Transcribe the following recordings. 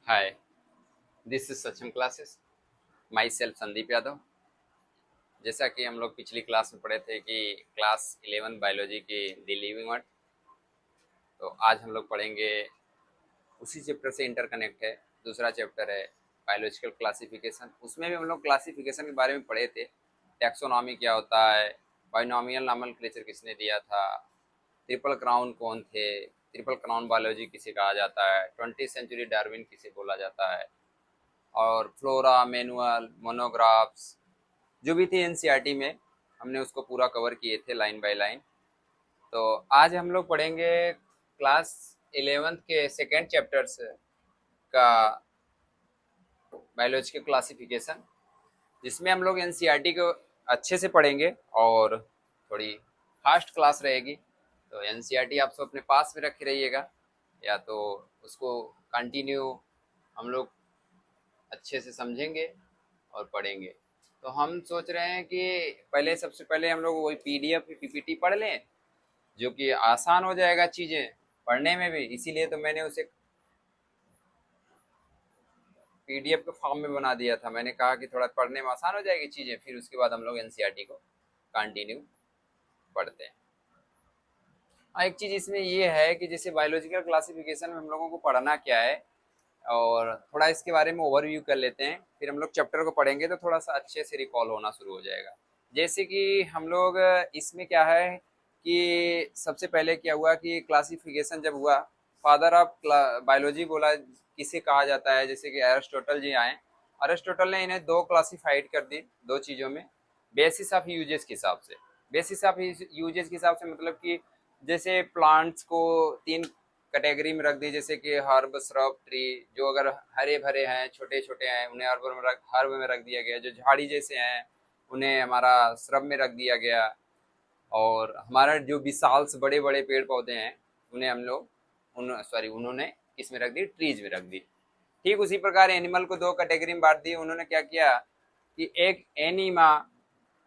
Hi, this is Sachin classes. Myself Sandeep Yadav. जैसा कि हम लोग पिछली क्लास में पढ़े थे कि क्लास 11 बायोलॉजी की द लिविंग वर्ल्ड, तो आज हम लोग पढ़ेंगे उसी चैप्टर से इंटरकनेक्ट है। दूसरा चैप्टर है बायोलॉजिकल क्लासिफिकेशन। उसमें भी हम लोग क्लासिफिकेशन के बारे में पढ़े थे। टैक्सोनॉमी क्या होता है, बायोनॉमियल नॉमेनक्लेचर किसने दिया था, ट्रिपल क्राउन कौन थे, ट्रिपल क्राउन बायोलॉजी किसे कहा जाता है, 20वीं सेंचुरी डार्विन किसे बोला जाता है, और फ्लोरा मैनुअल मोनोग्राफ्स जो भी थी एनसीईआरटी में हमने उसको पूरा कवर किए थे लाइन बाय लाइन। तो आज हम लोग पढ़ेंगे क्लास 11th के सेकेंड चैप्टर्स का बायोलॉजिकल क्लासिफिकेशन, जिसमें हम लोग एनसीईआरटी को अच्छे से पढ़ेंगे और थोड़ी फास्ट क्लास रहेगी। तो एनसीईआरटी आप सब अपने पास में रखे रहिएगा, या तो उसको कंटिन्यू हम लोग अच्छे से समझेंगे और पढ़ेंगे। तो हम सोच रहे हैं कि पहले सबसे पहले हम लोग वही पीडीएफ पीपीटी पढ़ लें, जो कि आसान हो जाएगा चीज़ें पढ़ने में भी। इसीलिए तो मैंने उसे पीडीएफ के फॉर्म में बना दिया था। मैंने कहा कि थोड़ा पढ़ने में आसान हो जाएगी चीज़ें, फिर उसके बाद हम लोग एनसीईआरटी को कंटिन्यू पढ़ते हैं। एक चीज़ इसमें ये है कि जैसे बायोलॉजिकल क्लासिफिकेशन में हम लोगों को पढ़ना क्या है, और थोड़ा इसके बारे में ओवरव्यू कर लेते हैं। फिर हम लोग चैप्टर को पढ़ेंगे तो थोड़ा सा अच्छे से रिकॉल होना शुरू हो जाएगा। जैसे कि हम लोग इसमें क्या है कि सबसे पहले क्या हुआ कि क्लासिफिकेशन जब हुआ, फादर ऑफ बायोलॉजी बोला किसे कहा जाता है, जैसे कि एरिस्टोटल जी आए। एरिस्टोटल ने इन्हें दो क्लासिफाइड कर दी, दो चीज़ों में, बेसिस ऑफ यूजेस के हिसाब से। बेसिस ऑफ यूजेस के हिसाब से मतलब कि जैसे प्लांट्स को तीन कैटेगरी में रख दी, जैसे कि हर्ब श्रब ट्री। जो अगर हरे भरे हैं, छोटे छोटे हैं, उन्हें हर्ब में रख दिया गया। जो झाड़ी जैसे हैं उन्हें हमारा श्रब में रख दिया गया। और हमारा जो विशाल से बड़े बड़े पेड़ पौधे हैं उन्हें हम लोग उन्होंने किस में रख दी, ट्रीज में रख दी। ठीक उसी प्रकार एनिमल को दो कैटेगरी में बांट दी। उन्होंने क्या किया कि एक एनिमा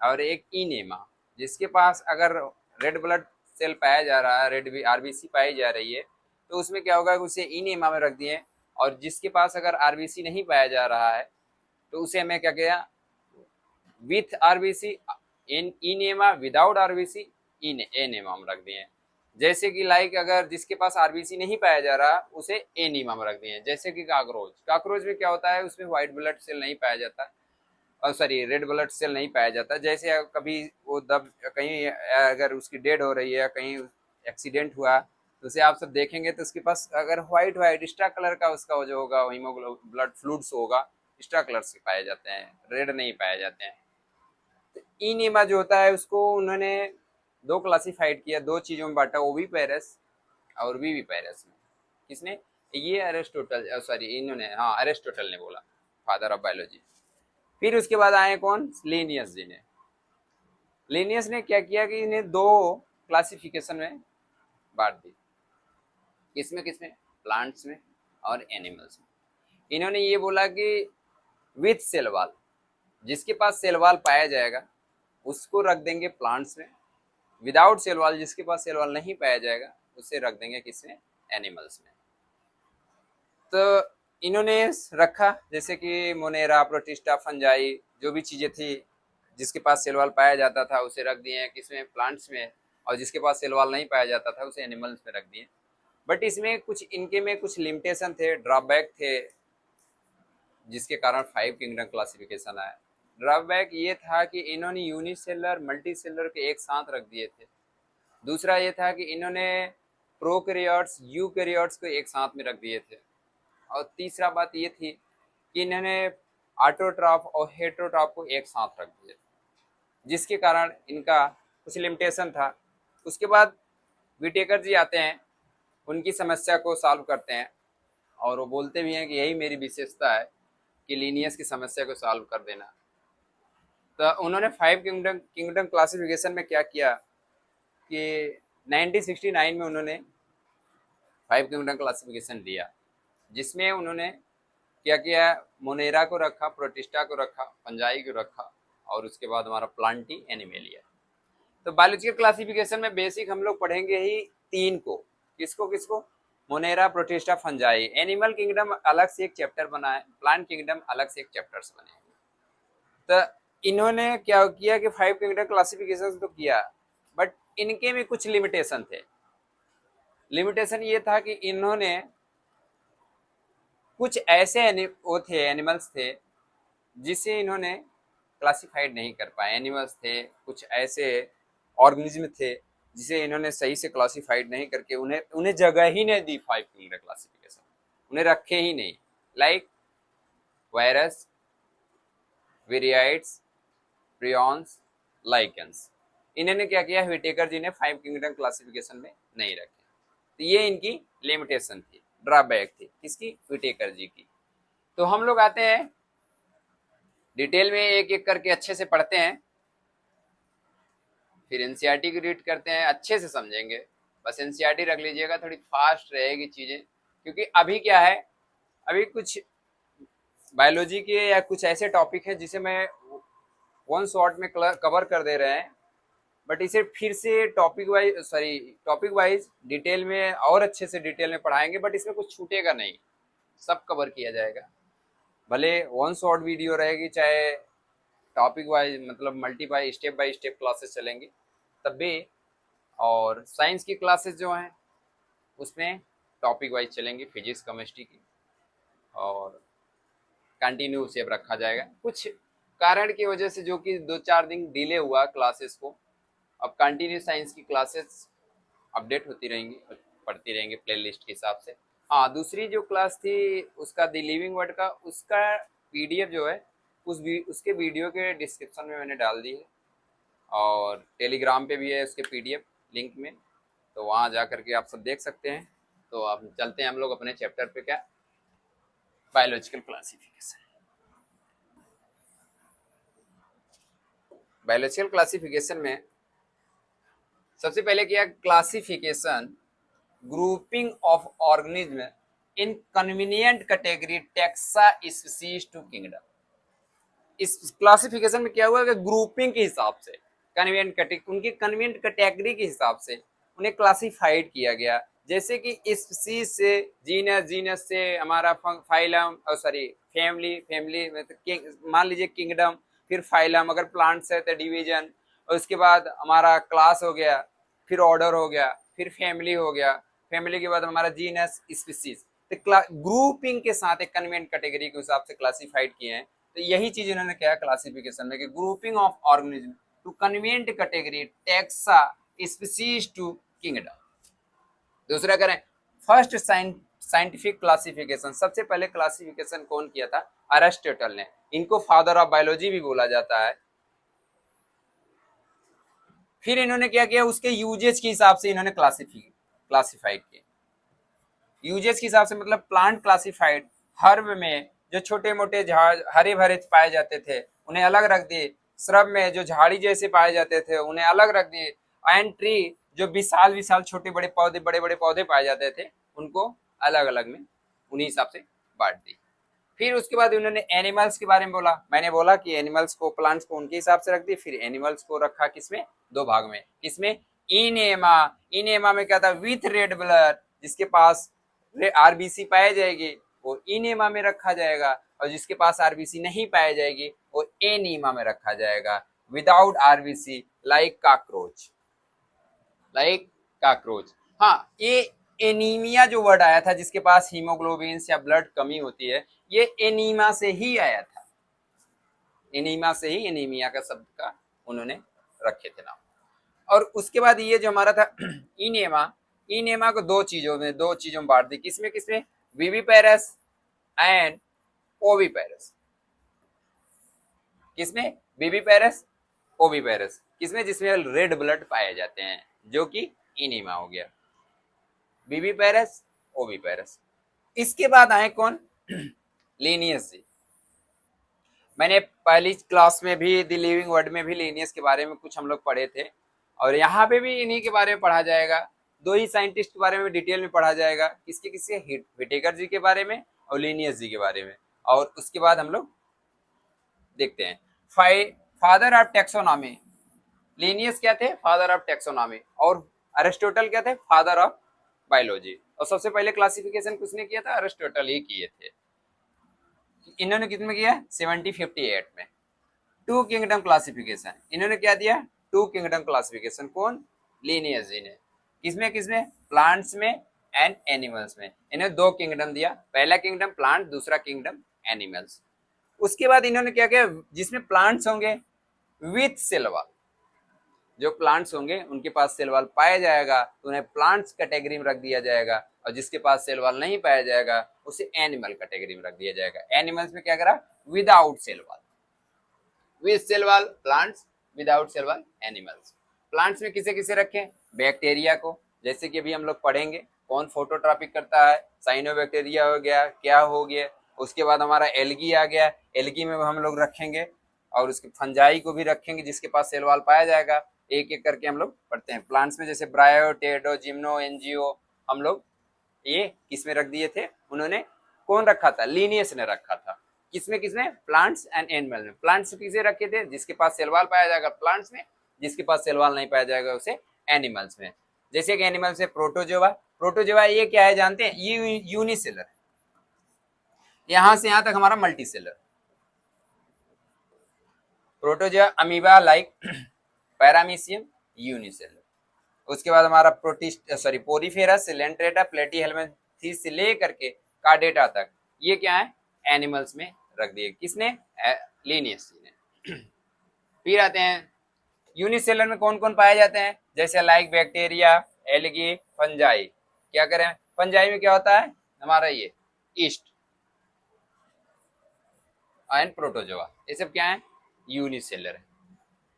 और एक इनेमा। जिसके पास अगर रेड ब्लड सेल पाया जा रहा है, रेड आरबीसी पाई जा रही है, तो उसमें क्या होगा कि उसे इनेमा में रख दिए। और जिसके पास अगर आरबीसी नहीं पाया जा रहा है तो उसे हमें क्या किया, with RBC in enema, without RBC in enema में रख दिए। जैसे कि लाइक अगर जिसके पास आरबीसी नहीं पाया जा रहा उसे एनीमा में रख दिए। जैसे कि काकरोच, काकरोच में क्या होता है, उसमें व्हाइट ब्लड सेल नहीं पाया जाता, और सॉरी रेड ब्लड सेल नहीं पाया जाता। जैसे कभी वो दब कहीं अगर उसकी डेड हो रही है, कहीं एक्सीडेंट हुआ, तो उसे आप सब देखेंगे तो उसके पास अगर व्हाइट व्हाइट एक्स्ट्रा कलर का उसका जो होगा हीमोग्लोबिन ब्लड फ्लूइड्स होगा, एक्स्ट्रा कलर से पाए जाते हैं, रेड नहीं पाए जाते हैं। तो इनेमा जो होता है उसको उन्होंने दो क्लासिफाइड किया, दो चीज़ों में बांटा, ओवी पैरस और वीवी पैरस में। किसने, ये अरिस्टोटल, सॉरी इन्होंने, हाँ अरिस्टोटल ने बोला, फादर ऑफ बायोलॉजी। फिर उसके बाद आए कौन, लीनियस जी ने। लीनियस ने क्या किया कि इन्हें दो क्लासिफिकेशन में बांट दी। किसमें किसमें, प्लांट्स में और एनिमल्स में। इन्होंने ये बोला कि विथ सेल वाल, जिसके पास सेल वाल पाया जाएगा उसको रख देंगे प्लांट्स में। विदाउट सेल वाल, जिसके पास सेल वाल नहीं पाया जाएगा उसे रख देंगे किसमें, एनिमल्स में। तो इन्होंने रखा जैसे कि मोनेरा, प्रोटिस्टा, फंजाई, जो भी चीज़ें थी जिसके पास सेल वाल पाया जाता था उसे रख दिए किसमें, प्लांट्स में। और जिसके पास सेल वाल नहीं पाया जाता था उसे एनिमल्स में रख दिए। बट इसमें कुछ इनके में कुछ लिमिटेशन थे, ड्रॉबैक थे, जिसके कारण 5 किंगडम क्लासिफिकेशन आया। ड्रॉबैक ये था कि इन्होंने यूनिसेलर मल्टी सेलर के एक साथ रख दिए थे। दूसरा ये था कि इन्होंने प्रोकैरियोट्स यूकैरियोट्स को एक साथ में रख दिए थे। और तीसरा बात ये थी कि इन्होंने ऑटोट्रॉफ और हेटरोट्रॉफ को एक साथ रख दिया, जिसके कारण इनका कुछ लिमिटेशन था। उसके बाद विटेकर जी आते हैं, उनकी समस्या को सॉल्व करते हैं, और वो बोलते भी हैं कि यही मेरी विशेषता है कि लीनियस की समस्या को सॉल्व कर देना। तो उन्होंने 5 किंगडम क्लासिफिकेशन में क्या किया कि 1969 में उन्होंने 5 किंगडम क्लासिफिकेशन दिया, जिसमें उन्होंने क्या किया, मोनेरा को रखा, प्रोटिस्टा को रखा, फंजाई को रखा, और उसके बाद हमारा प्लांटी एनिमेलिया। तो बायोलॉजिकल क्लासिफिकेशन में बेसिक हम लोग पढ़ेंगे ही तीन को। किसको किसको, Monera, Protista, fungi. Animal kingdom अलग से एक चैप्टर बना है, प्लांट किंगडम अलग से एक चैप्टर्स बने हैं। तो इन्होंने क्या किया कि 5 किंगडम क्लासिफिकेशन तो किया, बट इनके में कुछ लिमिटेशन थे। लिमिटेशन ये था कि इन्होंने कुछ ऐसे वो थे, एनिमल्स थे जिसे इन्होंने क्लासिफाइड नहीं कर पाए। एनिमल्स थे, कुछ ऐसे ऑर्गेनिज्म थे जिसे इन्होंने सही से क्लासिफाइड नहीं करके उन्हें उन्हें जगह ही नहीं दी 5 किंगडम क्लासिफिकेशन, उन्हें रखे ही नहीं। Like virus, viroids, prions, lichens. इन्होंने क्या किया, व्हिटेकर जी ने 5 किंगडम क्लासिफिकेशन में नहीं रखे। तो ये इनकी लिमिटेशन थी, ड्रॉबैक थी, किसकी, व्हिटेकर जी की। तो हम लोग आते हैं डिटेल में, एक एक करके अच्छे से पढ़ते हैं, फिर एनसीईआरटी की रीड करते हैं, अच्छे से समझेंगे। बस एनसीईआरटी रख लीजिएगा, थोड़ी फास्ट रहेगी चीजें, क्योंकि अभी क्या है, अभी कुछ बायोलॉजी के या कुछ ऐसे टॉपिक है जिसे मैं वन शॉट में कवर कर दे रहे हैं, बट इसे फिर से टॉपिक वाइज डिटेल में और अच्छे से डिटेल में पढ़ाएंगे, बट इसमें कुछ छूटेगा नहीं, सब कवर किया जाएगा। भले वन शॉट वीडियो रहेगी, चाहे टॉपिक वाइज मतलब multiply step by step classes चलेंगी तब भी। और साइंस की क्लासेस जो हैं उसमें टॉपिक वाइज चलेंगी, फिजिक्स, केमिस्ट्री की, और कंटिन्यू सेव रखा जाएगा। कुछ कारण की वजह से जो कि 2-4 दिन डिले हुआ क्लासेस को, अब कंटिन्यू साइंस की क्लासेस अपडेट होती रहेंगी, पढ़ती रहेंगे प्लेलिस्ट के हिसाब से। हाँ, दूसरी जो क्लास थी उसका द लिविंग वर्ड का, उसका पीडीएफ जो है उसके वीडियो के डिस्क्रिप्शन में मैंने डाल दी है, और टेलीग्राम पे भी है उसके पीडीएफ लिंक में, तो वहाँ जा करके आप सब देख सकते हैं। तो अब चलते हैं हम लोग अपने चैप्टर पे, क्या, बायोलॉजिकल क्लासिफिकेशन। बायोलॉजिकल क्लासिफिकेशन में सबसे पहले किया classification, grouping of organism in convenient category taxa species to kingdom. इस क्लासिफिकेशन में क्या हुआ कि ग्रुपिंग के हिसाब से, कन्वीनियंट कैटेगरी, उनकी कन्वीनियंट कैटेगरी के हिसाब से उन्हें क्लासिफाइड किया गया। जैसे कि स्पीशीज से जीनस, जीनस से हमारा फाइलम, सॉरी फैमिली, फैमिली में तो मान लीजिए किंगडम, फिर फाइलम, अगर प्लांट्स है तो डिवीजन, और उसके बाद हमारा क्लास हो गया, फिर ऑर्डर हो गया, फिर फैमिली हो गया, फैमिली के बाद हमारा जीनस, स्पीशीज। तो ग्रुपिंग के साथ एक कन्वीनियंट कैटेगरी के हिसाब से क्लासिफाइड किए हैं। तो यही चीज इन्होंने क्या क्लासिफिकेशन में कि grouping of organism to convenient category taxa species to kingdom. दूसरा करें फर्स्ट साइंटिफिक क्लासिफिकेशन, सबसे पहले क्लासिफिकेशन कौन किया था, अरिस्टोटल ने। इनको फादर ऑफ बायोलॉजी भी बोला जाता है। फिर इन्होंने क्या किया, उसके यूजेज के हिसाब से इन्होंने क्लासिफाइड किया। यूजेज के हिसाब से मतलब प्लांट क्लासिफाइड, हर्ब में जो छोटे मोटे झाड़ हरे भरे पाए जाते थे उन्हें अलग रख दिए, श्रब में जो झाड़ी जैसे पाए जाते थे उन्हें अलग रख दिए, एंड ट्री जो विशाल विशाल छोटे बड़े पौधे, बड़े बड़े पौधे पाए जाते थे उनको अलग अलग में उन्हीं हिसाब से बांट दी। फिर उसके बाद उन्होंने एनिमल्स के बारे में बोला, मैंने बोला कि एनिमल्स को, प्लांट्स को उनके हिसाब से रख दी। फिर एनिमल्स को रखा किसमें, 2 भाग में, किसमें, इनेमा। इनेमा में क्या था, विथ रेड ब्लड, जिसके पास आरबीसी पाई जाएगी वो इनेमा में रखा जाएगा, और जिसके पास आरबीसी नहीं पाई जाएगी वो एनीमा में रखा जाएगा। Without RBC, like cockroach, like cockroach. हाँ, ये एनीमिया जो वर्ड आया था, जिसके पास हीमोग्लोबिन या ब्लड कमी होती है, ये एनीमा से ही आया था, एनीमा से ही एनीमिया का शब्द का उन्होंने रखे थे नाम। और उसके बाद ये जो हमारा था इनेमा, इनेमा को दो चीजों में बांट दी, किसमें किसमें, विविपेरस एंड ओविपेरस। किसमें, विविपेरस, ओविपेरस, किसमें, जिसमें रेड ब्लड पाए जाते हैं, जो कि इनेमा हो गया, विविपेरस, ओविपेरस। इसके बाद आए कौन, लीनियस जी। मैंने पहली क्लास में भी द लिविंग वर्ड में भी लीनियस के बारे में कुछ हम लोग पढ़े थे, और यहाँ पे भी इन्हीं के बारे में पढ़ा जाएगा। 2 ही साइंटिस्ट के बारे में डिटेल में पढ़ा जाएगा, किसके किसके, व्हिटेकर जी के बारे में और लीनियस जी के बारे में। और उसके बाद हम लोग देखते हैं फादर ऑफ टेक्सोनॉमी। लीनियस क्या थे, फादर ऑफ टेक्सोनॉमी, और अरिस्टोटल क्या थे, फादर ऑफ बायोलॉजी। और सबसे पहले क्लासिफिकेशन किसने किया था? अरिस्टोटल ही किए थे। इन्होंने कितने किया? 1758 में। टू किंगडम क्लासिफिकेशन इन्होंने क्या दिया? Two kingdom classification. कौन? लिनियस जी ने। किसमें किसमें? प्लांट्स में एंड एनिमल्स में। इन्हें दो किंगडम दिया, पहला किंगडम प्लांट, दूसरा किंगडम एनिमल्स। उसके बाद इन्होंने क्या किया? जिसमें प्लांट्स होंगे विथ सेल वॉल, जो प्लांट्स होंगे उनके पास सेल वॉल पाया जाएगा तो उन्हें प्लांट्स कैटेगरी में रख दिया जाएगा, और जिसके पास सेल वॉल नहीं पाया जाएगा उसे एनिमल कैटेगरी में रख दिया जाएगा। एनिमल्स में क्या करा? Without cell wall, with cell wall plants, without cell wall animals. Plants में किसे किसे रखें? बैक्टीरिया को, जैसे कि अभी हम लोग पढ़ेंगे कौन फोटोट्रॉपिक करता है, साइनोबैक्टीरिया हो गया, क्या हो गया। उसके बाद हमारा एल्गी आ गया, एल्गी में हम लोग रखेंगे, और उसके फंजाई को भी रखेंगे जिसके पास सेल वॉल पाया जाएगा। एक एक करके हम लोग पढ़ते हैं। प्लांट्स में जैसे ब्रायो, टेडो, जिम्नो, एनजीओ, हम लोग ये किसमें रख दिए थे? उन्होंने कौन रखा था? लीनियस ने रखा था। किसमें किसमें? प्लांट्स एंड एनिमल में। प्लांट्स किसे रखे थे? जिसके पास सेलवाल पाया जाएगा प्लांट्स में, जिसके पास सेलवाल नहीं पाया जाएगा उसे एनिमल्स में। जैसे कि एनिमल्स में प्रोटोजोआ, प्रोटोजोआ ये क्या है जानते हैं? ये यूनिसेलर, यहां से यहां तक हमारा multicellular. Protozoa amoeba like paramecium, unicellular. उसके बाद हमारा प्रोटिस्ट सॉरी पोरीफेरस, सिलेंट्रेटा, प्लेटीहेल्मिन्थेसिस से लेकर के कार्डेटा तक, ये क्या है? एनिमल्स में रख दिए। किसने? लिनियस ने। फिर आते हैं यूनिसेलर में कौन कौन पाए जाते हैं? जैसे लाइक बैक्टीरिया, एल्गी, फंजाई। क्या करें? फंजाई में क्या होता है? हमारा ये ईस्ट एंड प्रोटोजोआ, ये सब क्या है? यूनिसेलर है।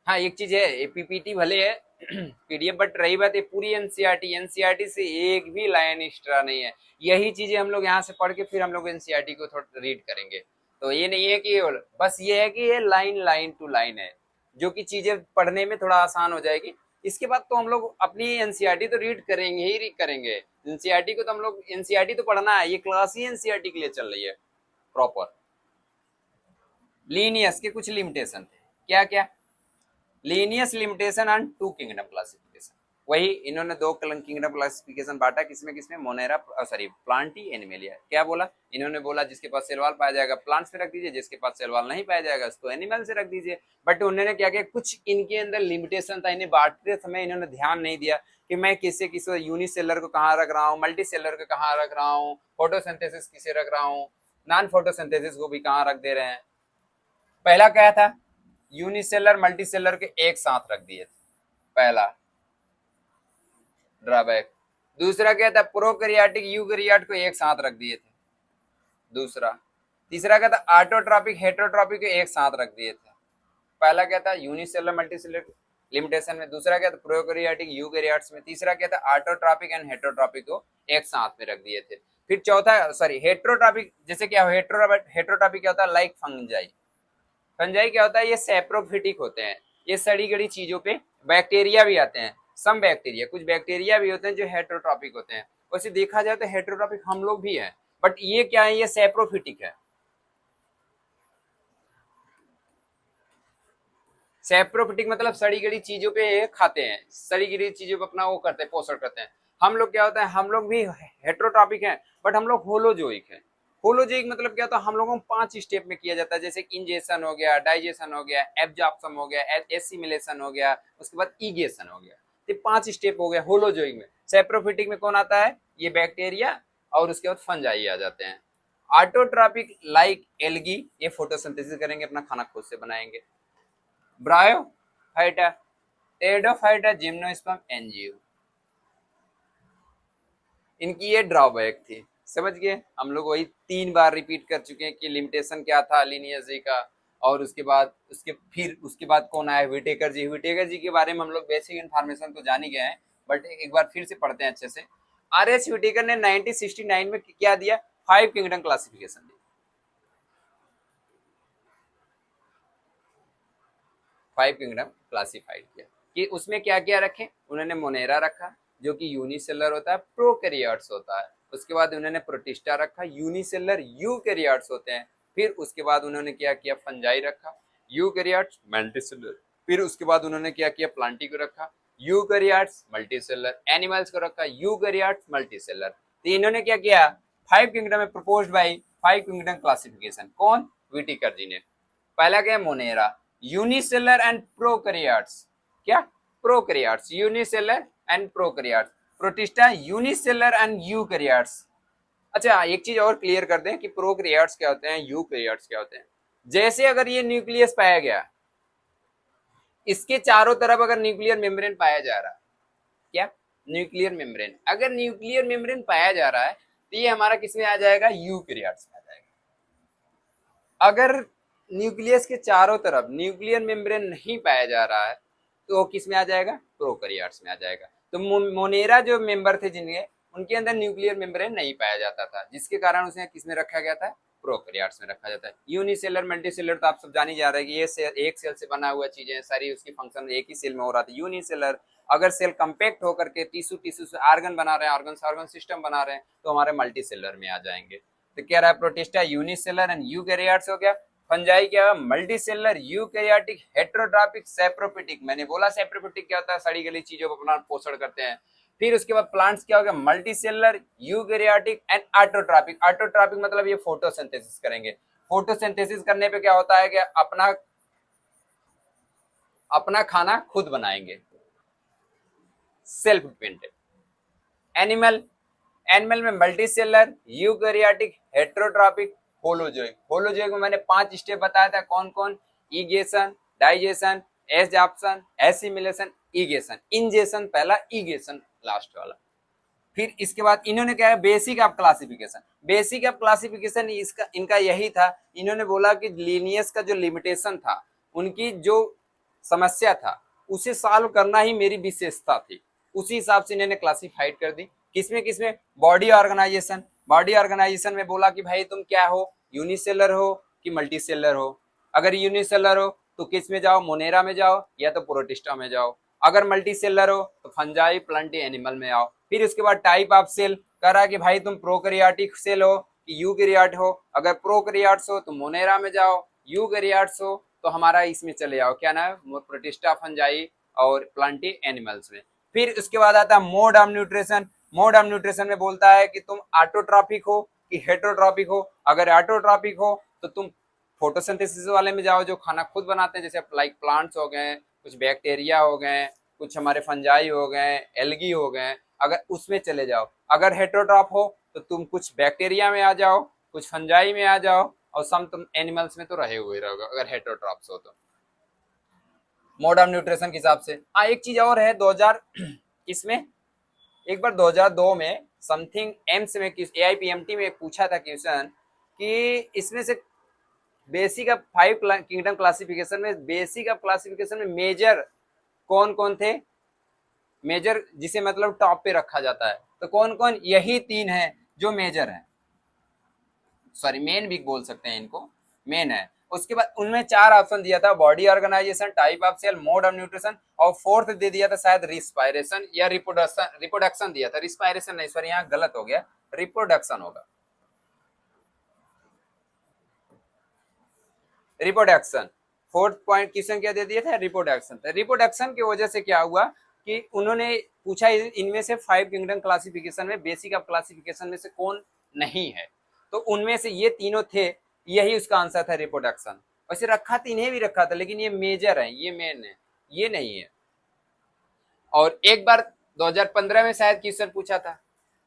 हाँ एक चीज है, पीपीटी भले है पीडीएफ, बट रही बात है पूरी एनसीईआरटी, एनसीईआरटी से एक भी लाइन एक्स्ट्रा नहीं है। यही चीजें हम लोग यहाँ से पढ़ के फिर हम लोग एनसीईआरटी को थोड़ा रीड करेंगे। तो ये नहीं है कि बस ये है कि ये लाइन लाइन टू लाइन है, जो कि चीजें पढ़ने में थोड़ा आसान हो जाएगी। इसके बाद तो हम लोग अपनी एनसीईआरटी तो रीड करेंगे ही करेंगे। एनसीईआरटी को तो हम लोग, एनसीईआरटी तो पढ़ना है, ये क्लास ही एनसीईआरटी के लिए चल रही है प्रॉपर। लीनियस के कुछ लिमिटेशन थे, क्या क्या? Linnaeus limitation and two kingdom classification. वही इन्होंने दो किंगडम क्लासिफिकेशन बांटा, किसमें किसमें? Monera sorry Plantae, Animalia. क्या बोला इन्होंने? बोला जिसके पास सेलवाल पाया जाएगा प्लांट्स में रख दीजिए, जिसके पास सेलवाल नहीं पाया जाएगा उसको एनिमल से रख दीजिए। बट उन्होंने क्या किया? कुछ इनके अंदर लिमिटेशन था, इन्हें बांटते समय इन्होंने ध्यान नहीं दिया कि मैं किसे किसे यूनिसेलर को कहाँ रख रहा हूँ, मल्टी सेलर को कहाँ रख रहा हूँ, फोटोसिंथेसिस किसे रख रहा हूँ, नॉन फोटोसिंथेसिस को भी कहाँ रख दे रहे हैं। पहला क्या था? यूनिसेलर मल्टीसेलर के एक साथ रख दिए थे, पहला ड्रॉबैक। दूसरा क्या था? प्रोकैरियोटिक यूकैरियोट को एक साथ रख दिए थे, दूसरा। तीसरा क्या था? ऑटोट्रॉपिक हेटेरोट्रॉपिक को एक साथ रख दिए थे। पहला क्या था? यूनिसेलर मल्टीसेलर लिमिटेशन में। दूसरा क्या था? प्रोकैरियोटिक यूकैरियोट्स में। तीसरा क्या था? ऑटोट्रॉपिक एंड हेटेरोट्रॉपिक को एक साथ में रख दिए थे। फिर चौथा सॉरी हेटेरोट्रॉपिक, जैसे क्या हेटेरोट्रॉपिक क्या होता है? Like fungi. फंजाई क्या होता है? ये सैप्रोफिटिक होते हैं, ये सड़ी गड़ी चीजों पे बैक्टीरिया भी आते हैं। सम बैक्टीरिया, कुछ बैक्टीरिया भी होते हैं जो हेटेरोट्रॉपिक होते हैं। वैसे देखा जाए तो हेटेरोट्रॉपिक हम लोग भी हैं, बट ये क्या है? ये सैप्रोफिटिक है। सैप्रोफिटिक मतलब सड़ी गड़ी चीजों पे खाते हैं, सड़ी गड़ी चीजों पे अपना वो करते हैं, पोषण करते हैं। हम लोग क्या होता है? हम लोग भी हेटेरोट्रॉपिक हैं, बट हम लोग होलोजोइक हैं। होलोजोइक मतलब क्या होता है? हम लोगों को 5 स्टेप में किया जाता है, जैसे इंजेशन हो गया, डाइजेशन हो गया, एब्जॉर्प्शन हो गया, एसिमिलेशन हो गया, उसके बाद ईगेशन हो गया। ये 5 स्टेप हो गया होलोजोइक में। सैप्रोफिटिक में कौन आता है? ये बैक्टीरिया, और उसके बाद फंजाई आ जाते हैं। ऑटोट्रॉपिक लाइक एल्गी, ये फोटोसिंथेसिस करेंगे, अपना खाना खुद से बनाएंगे। ब्रायोफाइटा, टेरिडोफाइटा, जिम्नोस्पर्म, एंजियो, इनकी ये ड्रॉबैक थी। समझ गए? हम लोग वही 3 बार रिपीट कर चुके हैं कि लिमिटेशन क्या था लिनियस जी का, और उसके बाद उसके बाद कौन आया? विटेकर जी। विटेकर जी के बारे में हम लोग बेसिक इन्फॉर्मेशन तो जान ही गए हैं, बट एक बार फिर से पढ़ते हैं अच्छे से। आर.एच. विटेकर ने 1969 में क्या दिया? 5 किंगडम क्लासिफिकेशन दी। 5 किंगडम क्लासिफाइड किया कि उसमें क्या क्या रखे? उन्होंने मोनेरा रखा जो कि यूनिसेलर होता है, प्रोकैरियोट्स होता है। उसके बाद उन्होंने प्रोटिस्टा रखा, यूनिसेलर यूकैरियोट्स होते हैं। फिर उसके बाद उन्होंने क्या किया? फंजाई रखा, यूकैरियोट्स, मल्टीसेलर। फिर उसके बाद उन्होंने क्या किया? प्लांटी को रखा, यूकैरियोट्स मल्टीसेलर, एनिमल्स को रखा यूकैरियोट्स मल्टीसेलर। तो इन्होंने क्या किया, 5 किंगडम में प्रपोज्ड बाय 5 किंगडम क्लासिफिकेशन। कौन, व्हिटेकर जी ने। पहला क्या है, मोनेरा, यूनिसेलर एंड प्रोकैरियोट्स, क्या, prokaryotes, unicellular and prokaryotes, protista unicellular and eukaryotes. अच्छा एक चीज और क्लियर कर दें कि प्रोकैरियोट्स क्या होते हैं, यूकैरियोट्स क्या होते हैं। जैसे अगर ये न्यूक्लियस पाया गया, इसके चारों तरफ अगर न्यूक्लियर मेम्ब्रेन पाया जा रहा है, क्या, न्यूक्लियर मेम्ब्रेन, अगर न्यूक्लियर मेम्ब्रेन पाया जा रहा है तो ये हमारा किसमें आ जाएगा, यूकैरियोट्स में आ जाएगा। अगर न्यूक्लियस के चारों तरफ न्यूक्लियर मेम्ब्रेन नहीं पाया जा रहा है तो किस में आ जाएगा, प्रोकैरियोट्स में आ जाएगा। तो मोनेरा जो मेंबर थे जिनके, उनके अंदर न्यूक्लियर मेम्ब्रेन नहीं पाया जाता था, जिसके कारण उसे किस में रखा गया था, प्रोकैरियोट्स में रखा जाता है। यूनिसेलर मल्टीसेलर तो आप सब जान ही जा रहे हैं कि ये सेल, एक सेल से बना हुआ चीजें सारी, उसकी फंक्शन एक ही सेल में हो रहा था। यूनिसेलर अगर सेल कंपैक्ट होकर के टिश्यू से आर्गन बना रहे हैं, ऑर्गन से ऑर्गन सिस्टम बना रहे हैं, तो हमारे मल्टीसेलर में आ जाएंगे। तो क्या रहा, प्रोटिस्टा यूनिसेलर एंड यूकैरियोट्स हो गया। फंजाई क्या है, मल्टीसेलर यूकैरियोटिक हेटेरोट्रॉपिक सैप्रोफिटिक। मैंने बोला सैप्रोफिटिक क्या होता है, सड़ी गली चीजों को अपना पोषण करते हैं। फिर उसके बाद प्लांट्स क्या हो गया, multicellular eukaryotic and autotrophic. Autotrophic मतलब ये फोटोसिंथेसिस करेंगे। फोटोसिंथेसिस करने पे क्या होता है कि अपना खाना खुद बनाएंगे, सेल्फ डिपेंडेंट। एनिमल, एनिमल में multicellular eukaryotic heterotrophic holozoic. Holozoic में मैंने 5 स्टेप बताया था, कौन कौन, ईगेशन, डाइजेशन, एडजॉर्प्शन, एसिमिलेशन, ईगेशन। इंजेशन पहला, ईगेशन लास्ट वाला। फिर इसके बाद इन्होंने क्या है, basic of classification. Basic of classification इसका इनका यही था, इन्होंने बोला कि लीनियस का जो लिमिटेशन था, उनकी जो समस्या था, उसे सॉल्व करना ही मेरी विशेषता थी। उसी हिसाब से इन्होंने क्लासिफाइड कर दी। किसमें किसमें, बॉडी ऑर्गेनाइजेशन। बॉडी ऑर्गेनाइजेशन में बोला कि भाई तुम क्या हो, यूनिसेलर हो कि मल्टीसेलर हो। अगर यूनिसेलर हो तो किस में जाओ, मोनेरा में जाओ या तो प्रोटिस्टा में जाओ। अगर मल्टीसेलर हो तो फंजाई प्लांटी एनिमल में आओ। फिर उसके बाद टाइप ऑफ सेल करा कि भाई तुम प्रोकैरियोटिक सेल हो कि यूकैरियोट हो। अगर प्रोकैरियोट्स हो तो मोनेरा में जाओ, यूकैरियोट्स हो तो हमारा इसमें चले जाओ, क्या नाम है, प्रोटिस्टा, फंजाई और प्लांटी एनिमल्स में। फिर उसके बाद आता है mode of nutrition. Mode of nutrition में बोलता है कि तुम ऑटोट्रॉपिक हो कि हेटेरोट्रॉपिक हो। अगर ऑटोट्रॉपिक हो तो तुम फोटोसिंथेसिस वाले में जाओ, जो खाना खुद बनाते हैं, जैसे लाइक प्लांट्स हो गए, कुछ बैक्टीरिया हो गए, कुछ हमारे फंजाई हो गए, एल्गी हो गए, अगर उसमें चले जाओ। अगर हेटेरोट्रॉप हो तो तुम कुछ बैक्टीरिया में आ जाओ, कुछ फंजाई में आ जाओ, और सम तुम एनिमल्स में तो रहे हुए रहोगे अगर हेटेरोट्रॉप्स हो तो। मोड ऑफ न्यूट्रिशन के हिसाब से। हाँ एक चीज और है, 2000 इसमें एक बार 2002 में समथिंग एम्स में AIPMT में पूछा था क्वेश्चन कि इसमें से बेसिक ऑफ 5 किंगडम क्लासिफिकेशन में, बेसिक ऑफ क्लासिफिकेशन में मेजर कौन कौन थे, मेजर जिसे मतलब टॉप पे रखा जाता है, तो कौन कौन, यही 3 है जो मेजर है, सॉरी मेन भी बोल सकते हैं इनको, मेन है। उसके बाद उनमें 4 ऑप्शन दिया था, body organisation, type of cell, mode of nutrition, और फोर्थ दे दिया था शायद रिस्पायरेशन या रिप्रोडक्शन दिया था। रिस्पायरेशन नहीं, सॉरी यहाँ गलत हो गया, रिप्रोडक्शन होगा, रिप्रोडक्शन। फोर्थ पॉइंट क्वेश्चन क्या दे दिया था, रिप्रोडक्शन। रिप्रोडक्शन की वजह से क्या हुआ कि उन्होंने पूछा इनमें से 5 किंगडम क्लासिफिकेशन में बेसिक ऑफ क्लासिफिकेशन में से कौन नहीं है, तो उनमें से ये तीनों थे, यही उसका आंसर था, रिप्रोडक्शन। वैसे रखा तो इन्हें भी रखा था, लेकिन ये मेजर है, ये मेन है, ये नहीं है। और एक बार 2015 में शायद क्वेश्चन पूछा था,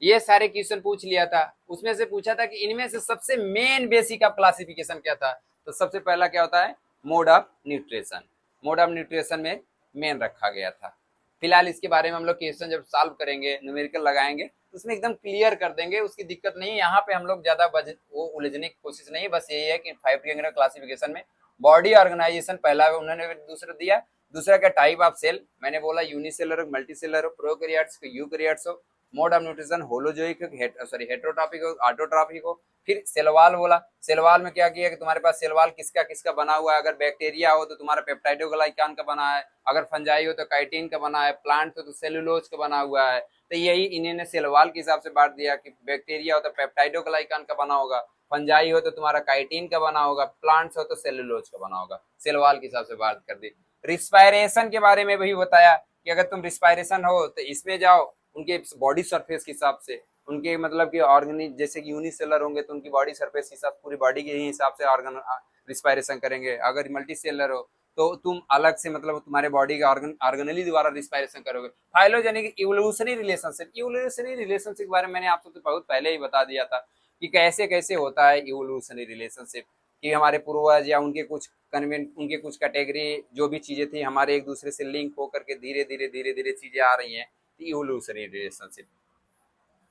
ये सारे क्वेश्चन पूछ लिया था, उसमें से पूछा था कि इनमें से सबसे मेन बेसिक ऑफ क्लासिफिकेशन क्या था, तो सबसे पहला क्या होता है, mode of nutrition. Mode of nutrition में मेन रखा गया था। फिलहाल इसके बारे में हम लोग क्वेश्चन जब सॉल्व करेंगे, न्यूमेरिकल लगाएंगे, तो उसमें एकदम क्लियर कर देंगे, उसकी दिक्कत नहीं है। यहाँ पे हम लोग ज्यादा वो उलझने की कोशिश नहीं, बस यही है कि 5 किंगडम क्लासिफिकेशन में बॉडी ऑर्गेनाइजेशन पहला उन्होंने दूसरा दिया, दूसरा क्या, टाइप ऑफ सेल, मैंने बोला यूनिसेलर हो, मल्टीसेलर हो, प्रोकैरियोट्स हो, यूकैरियोट्स हो, मोड ऑफ न्यूट्रिशन होलोजोइक हो, सॉरी हेटेरोट्रॉपिक हो, ऑटोट्रॉपिक हो। फिर सेलवाल बोला, सेलवाल में क्या किया कि तुम्हारे पास सेलवाल किसका किसका बना हुआ है, अगर बैक्टीरिया हो तो तुम्हारा पेप्टाइडोग्लाइकान का बना है, अगर फंजाई हो तो काइटिन का बना है, प्लांट हो तो सेलुलोज का बना हुआ है। तो यही इन्होंने सेलवाल के हिसाब से बांट दिया कि बैक्टीरिया हो तो पेप्टाइडोग्लाइकान का बना होगा, फंजाई हो तो तुम्हारा काइटिन का बना होगा, प्लांट्स हो तो सेलुलोज का बना होगा, सेलवाल के हिसाब से बात कर दी। रिस्पायरेशन के बारे में भी बताया कि अगर तुम रिस्पायरेशन हो तो इसमें जाओ, उनके बॉडी सरफेस के हिसाब से, उनके मतलब कि ऑर्गेनिक जैसे कि यूनिसेलर होंगे तो उनकी बॉडी सरफेस के हिसाब, पूरी बॉडी के ही हिसाब से ऑर्गन रिस्पायरेशन करेंगे। अगर मल्टी सेलर हो तो तुम अलग से मतलब तुम्हारे बॉडी के ऑर्गेनली द्वारा रिस्पायरेशन करोगे। Phylogenic evolutionary relationship, evolutionary relationship के बारे में मैंने आपको तो बहुत पहले ही बता दिया था कि कैसे कैसे होता है इवोल्यूशनरी रिलेशनशिप, कि हमारे पूर्वज या उनके कुछ कन्वेंट, उनके कुछ कैटेगरी जो भी चीजें थी हमारे एक दूसरे से लिंक होकर के धीरे धीरे चीजें आ रही हैं, इवोल्यूशनरी रिलेशनशिप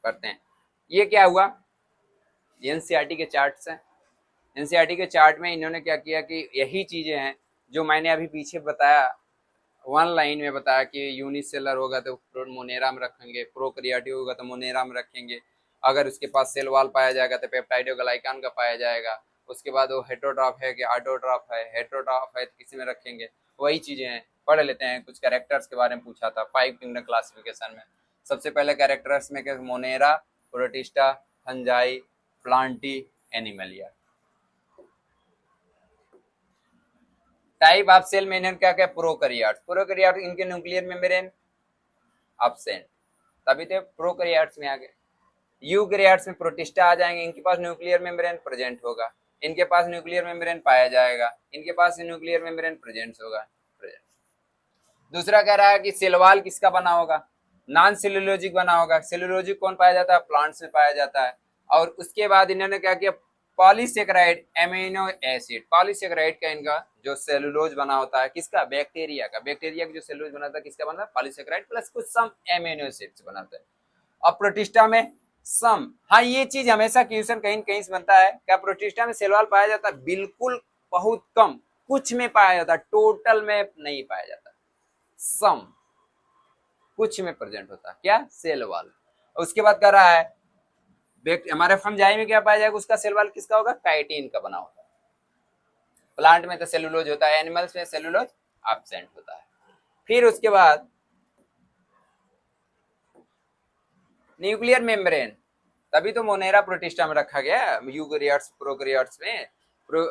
करते हैं। ये क्या हुआ, एनसीईआरटी के चार्ट्स हैं। एनसीईआरटी के चार्ट में इन्होंने क्या किया कि यही चीजें हैं जो मैंने अभी पीछे बताया, वन लाइन में बताया कि यूनिसेलर होगा तो मोनेरा में रखेंगे, प्रोकैरियोटिक होगा तो मोनेरा में रखेंगे, अगर उसके पास सेल वॉल पाया जाएगा तो पेप्टाइडोग्लाइकान का पाया जाएगा, उसके बाद वो हेटरोट्रॉफ है कि ऑटोट्रॉफ है, हेटरोट्रॉफ है तो किसी में रखेंगे। वही चीजें हैं, पढ़ लेते हैं। कुछ कैरेक्टर्स के बारे में पूछा था 5 किंगडम क्लासिफिकेशन में। सबसे पहले कैरेक्टर्स में क्या, Monera, Protista, Fungi, Plantae, Animalia. Type of cell में इन्होंने क्या क्या, प्रोकैरियोट्स, प्रोकैरियोट्स इनके न्यूक्लियर मेम्ब्रेन एब्सेंट, तभी तो प्रोकैरियोट्स में आ गए। यूकैरियोट्स में प्रोटिस्टा आ जाएंगे, इनके पास न्यूक्लियर मेम्ब्रेन प्रेजेंट होगा, इनके पास न्यूक्लियर मेम्ब्रेन पाया जाएगा, इनके पास न्यूक्लियर मेम्ब्रेन प्रेजेंट होगा, प्रेजेंट। दूसरा कह रहा है कि सेल वॉल किसका बना होगा, नॉन सेलुलोजिक बना होगा। सेलुलोजिक कौन पाया जाता है, प्लांट्स में पाया जाता है। और उसके बाद इन्होंने क्या किया, पॉलीसेकेराइड एमिनो एसिड, पॉलीसेकेराइड का इनका जो सेलुलोज बना होता है किसका, बैक्टीरिया का, बैक्टीरिया का जो सेलुलोज बनाता है किसका बना, पॉलीसेकेराइड प्लस कुछ सम एमिनो एसिड्स बनाता है। और प्रोटिस्टा में सम, हाँ ये चीज हमेशा क्वेश्चन कहीं कहीं से बनता है, क्या प्रोटिस्टा में सेल वॉल पाया जाता है, बिल्कुल बहुत कम, कुछ में पाया जाता है, टोटल में नहीं पाया जाता, सम कुछ में प्रेजेंट होता है क्या, सेल वॉल। उसके बाद कह रहा है हमारे फंजाई में क्या पाया जाएगा, उसका सेल वॉल किसका होगा, काइटिन का बना होता है। प्लांट में तो सेलुलोज होता है, एनिमल्स में सेलुलोज एब्सेंट होता है। फिर उसके बाद न्यूक्लियर मेम्ब्रेन, तभी तो मोनेरा प्रोटिस्टा में रखा गया, यूकैरियोट्स प्रोकैरियोट्स में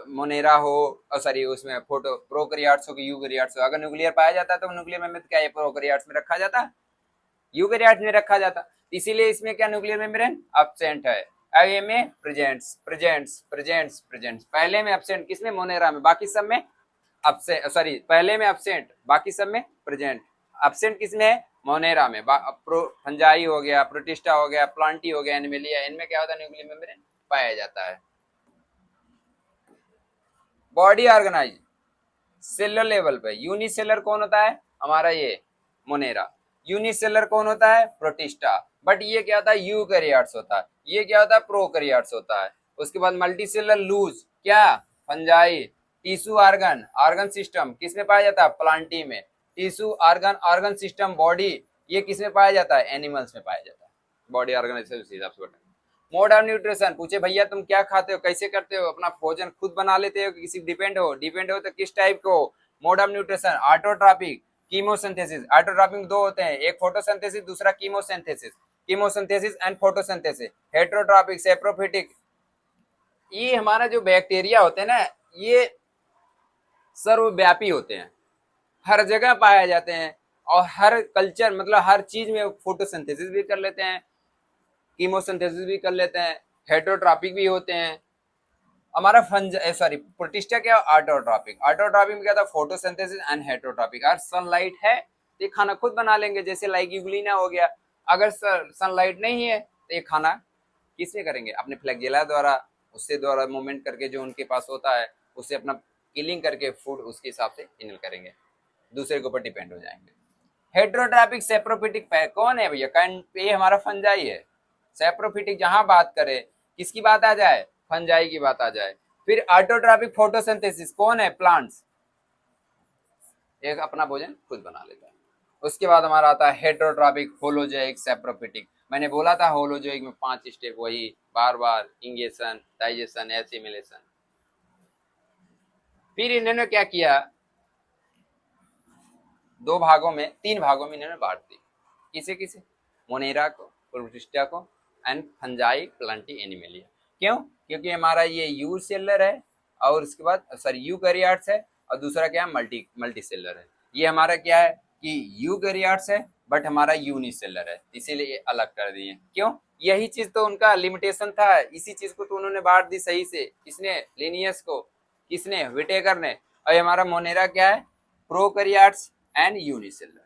मोनेरा हो, सॉरी उसमें फोटो प्रोकैरियोट्स हो कि यूकैरियोट्स हो, अगर न्यूक्लियर पाया जाता है तो न्यूक्लियर मेम्ब्रेन क्या है, प्रोकैरियोट्स में रखा जाता, यूकैरियोट्स में रखा जाता, इसीलिए इसमें क्या न्यूक्लियर मेम्ब्रेन एब्सेंट है। अब ये में प्रेजेंट्स प्रेजेंट्स प्रेजेंट्स प्रेजेंट्स, पहले में एब्सेंट किसमें, मोनेरा में, बाकी सब में एब्सेंट, सॉरी पहले में एब्सेंट बाकी सब में प्रेजेंट, एब्सेंट किसमें है, मोनेरा में। फंजाई हो गया, प्रोटिस्टा हो गया, प्लांटी हो गया, एनिमेलिया, इनमें क्या होता है, न्यूक्लियर मेम्ब्रेन पाया जाता है। बॉडी ऑर्गेनाइज सेलर लेवल पे यूनिसेलर कौन होता है, हमारा ये मोनेरा, यूनिसेलर कौन होता है, प्रोटिस्टा, बट ये क्या होता है, यूकैरियोट्स होता है, ये क्या होता है, प्रोकैरियोट्स होता है। उसके बाद मल्टीसेलर लूज क्या, fungi. Tissue organ, organ system किसमें पाया जाता है, प्लांटी में। Tissue organ, organ system, body, ये किसमें पाया जाता है, एनिमल्स में पाया जाता है। बॉडी ऑर्गेनाइजेशन उसी हिसाब से। मोड ऑफ न्यूट्रिशन, पूछे भैया तुम क्या खाते हो, कैसे करते हो, अपना भोजन खुद बना लेते हो कि किसी डिपेंड हो, डिपेंड हो तो किस टाइप को। Mode of nutrition, autotrophic, chemosynthesis. Autotrophic दो होते हैं, एक फोटोसिंथेसिस, दूसरा chemosynthesis, chemosynthesis and photosynthesis. Heterotrophic, saprophytic, ये हमारा जो बैक्टीरिया होते हैं ना, ये सर्वव्यापी होते हैं, हर जगह पाए जाते हैं, और हर कल्चर मतलब हर चीज में फोटोसिंथेसिस भी कर लेते हैं, कीमोसिंथेसिस भी कर लेते हैं, हेटरोट्रॉपिक भी होते हैं। हमारा सॉरी प्रोटिस्टा क्या, ऑटोट्रॉपिक, ऑटोट्रॉपिक में क्या था, फोटोसिंथेसिस एंड हेटरोट्रॉपिक। अगर सनलाइट है तो ये खाना खुद बना लेंगे, जैसे लाइक यूग्लिना हो गया। अगर सनलाइट नहीं है तो ये खाना किससे करेंगे, अपने फ्लैगेला द्वारा, उससे द्वारा मूवमेंट करके जो उनके पास होता है उससे अपना किलिंग करके फूड उसके हिसाब से इनल करेंगे, दूसरे के ऊपर डिपेंड हो जाएंगे। हेट्रोट्रॉपिक सेप्रोफिटिक कौन है भैया, ये हमारा फंजाई है। सेप्रोफिटिक जहां बात करें किसकी बात आ जाए, फंजाई की बात आ जाए। फिर ऑटोट्रॉपिक फोटोसिंथेसिस कौन है, प्लांट्स, एक अपना भोजन खुद बना लेता है। उसके बाद हमारा आता है हेट्रोट्रॉपिक, होलोजोइक, सेप्रोफिटिक। मैंने बोला था होलोजोइक में 5 स्टेप, वही बार बार इंगेशन, डाइजेशन, एसिमिलेशन। फिर इन्होंने क्या किया, 2 भागों में, 3 भागों में इन्होंने बांट दी, किसे किसे, मोनेरा को, प्रोटिस्टा को एंड फंजाई, प्लांटी, एनिमेलिया। क्यों, क्योंकि हमारा ये यू सेलर है और उसके बाद सॉरी यूकैरियोट्स है, और दूसरा क्या है, मल्टी सेलर है। ये हमारा क्या है, कि यूकैरियोट्स है बट हमारा यूनिसेलर है, इसीलिए अलग कर दिए। क्यों? यही चीज तो उनका लिमिटेशन था, इसी चीज को तो उन्होंने बांट दी सही से। किसने? लिनियस को। किसने? विटेकर ने। और हमारा मोनेरा क्या है? Prokaryotes and unicellular.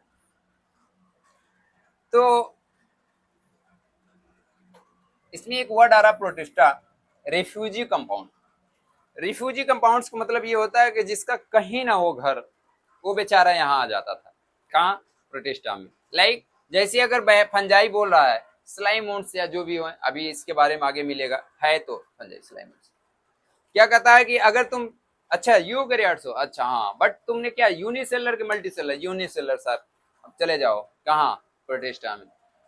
तो इसमें एक वर्ड आ रहा protista, refugee compound. Refugee compounds का मतलब ये होता है कि जिसका कहीं ना हो घर, वो बेचारा यहाँ आ जाता था। कहाँ? प्रोटिस्टा में। लाइक जैसे अगर फंजाई बोल रहा है, स्लाइमोन्स या जो भी हो, अभी इसके बारे में आगे मिलेगा, है तो फंजाई स्लाइमोन्स क्या कहता है कि अगर तुम अच्छा यूकैरियोट्स हो, अच्छा हाँ, बट तुमने क्या यूनिसेलर के मल्टीसेलर? Unicellular sir. अब चले जाओ कहाँ? प्रोटिस्टा में।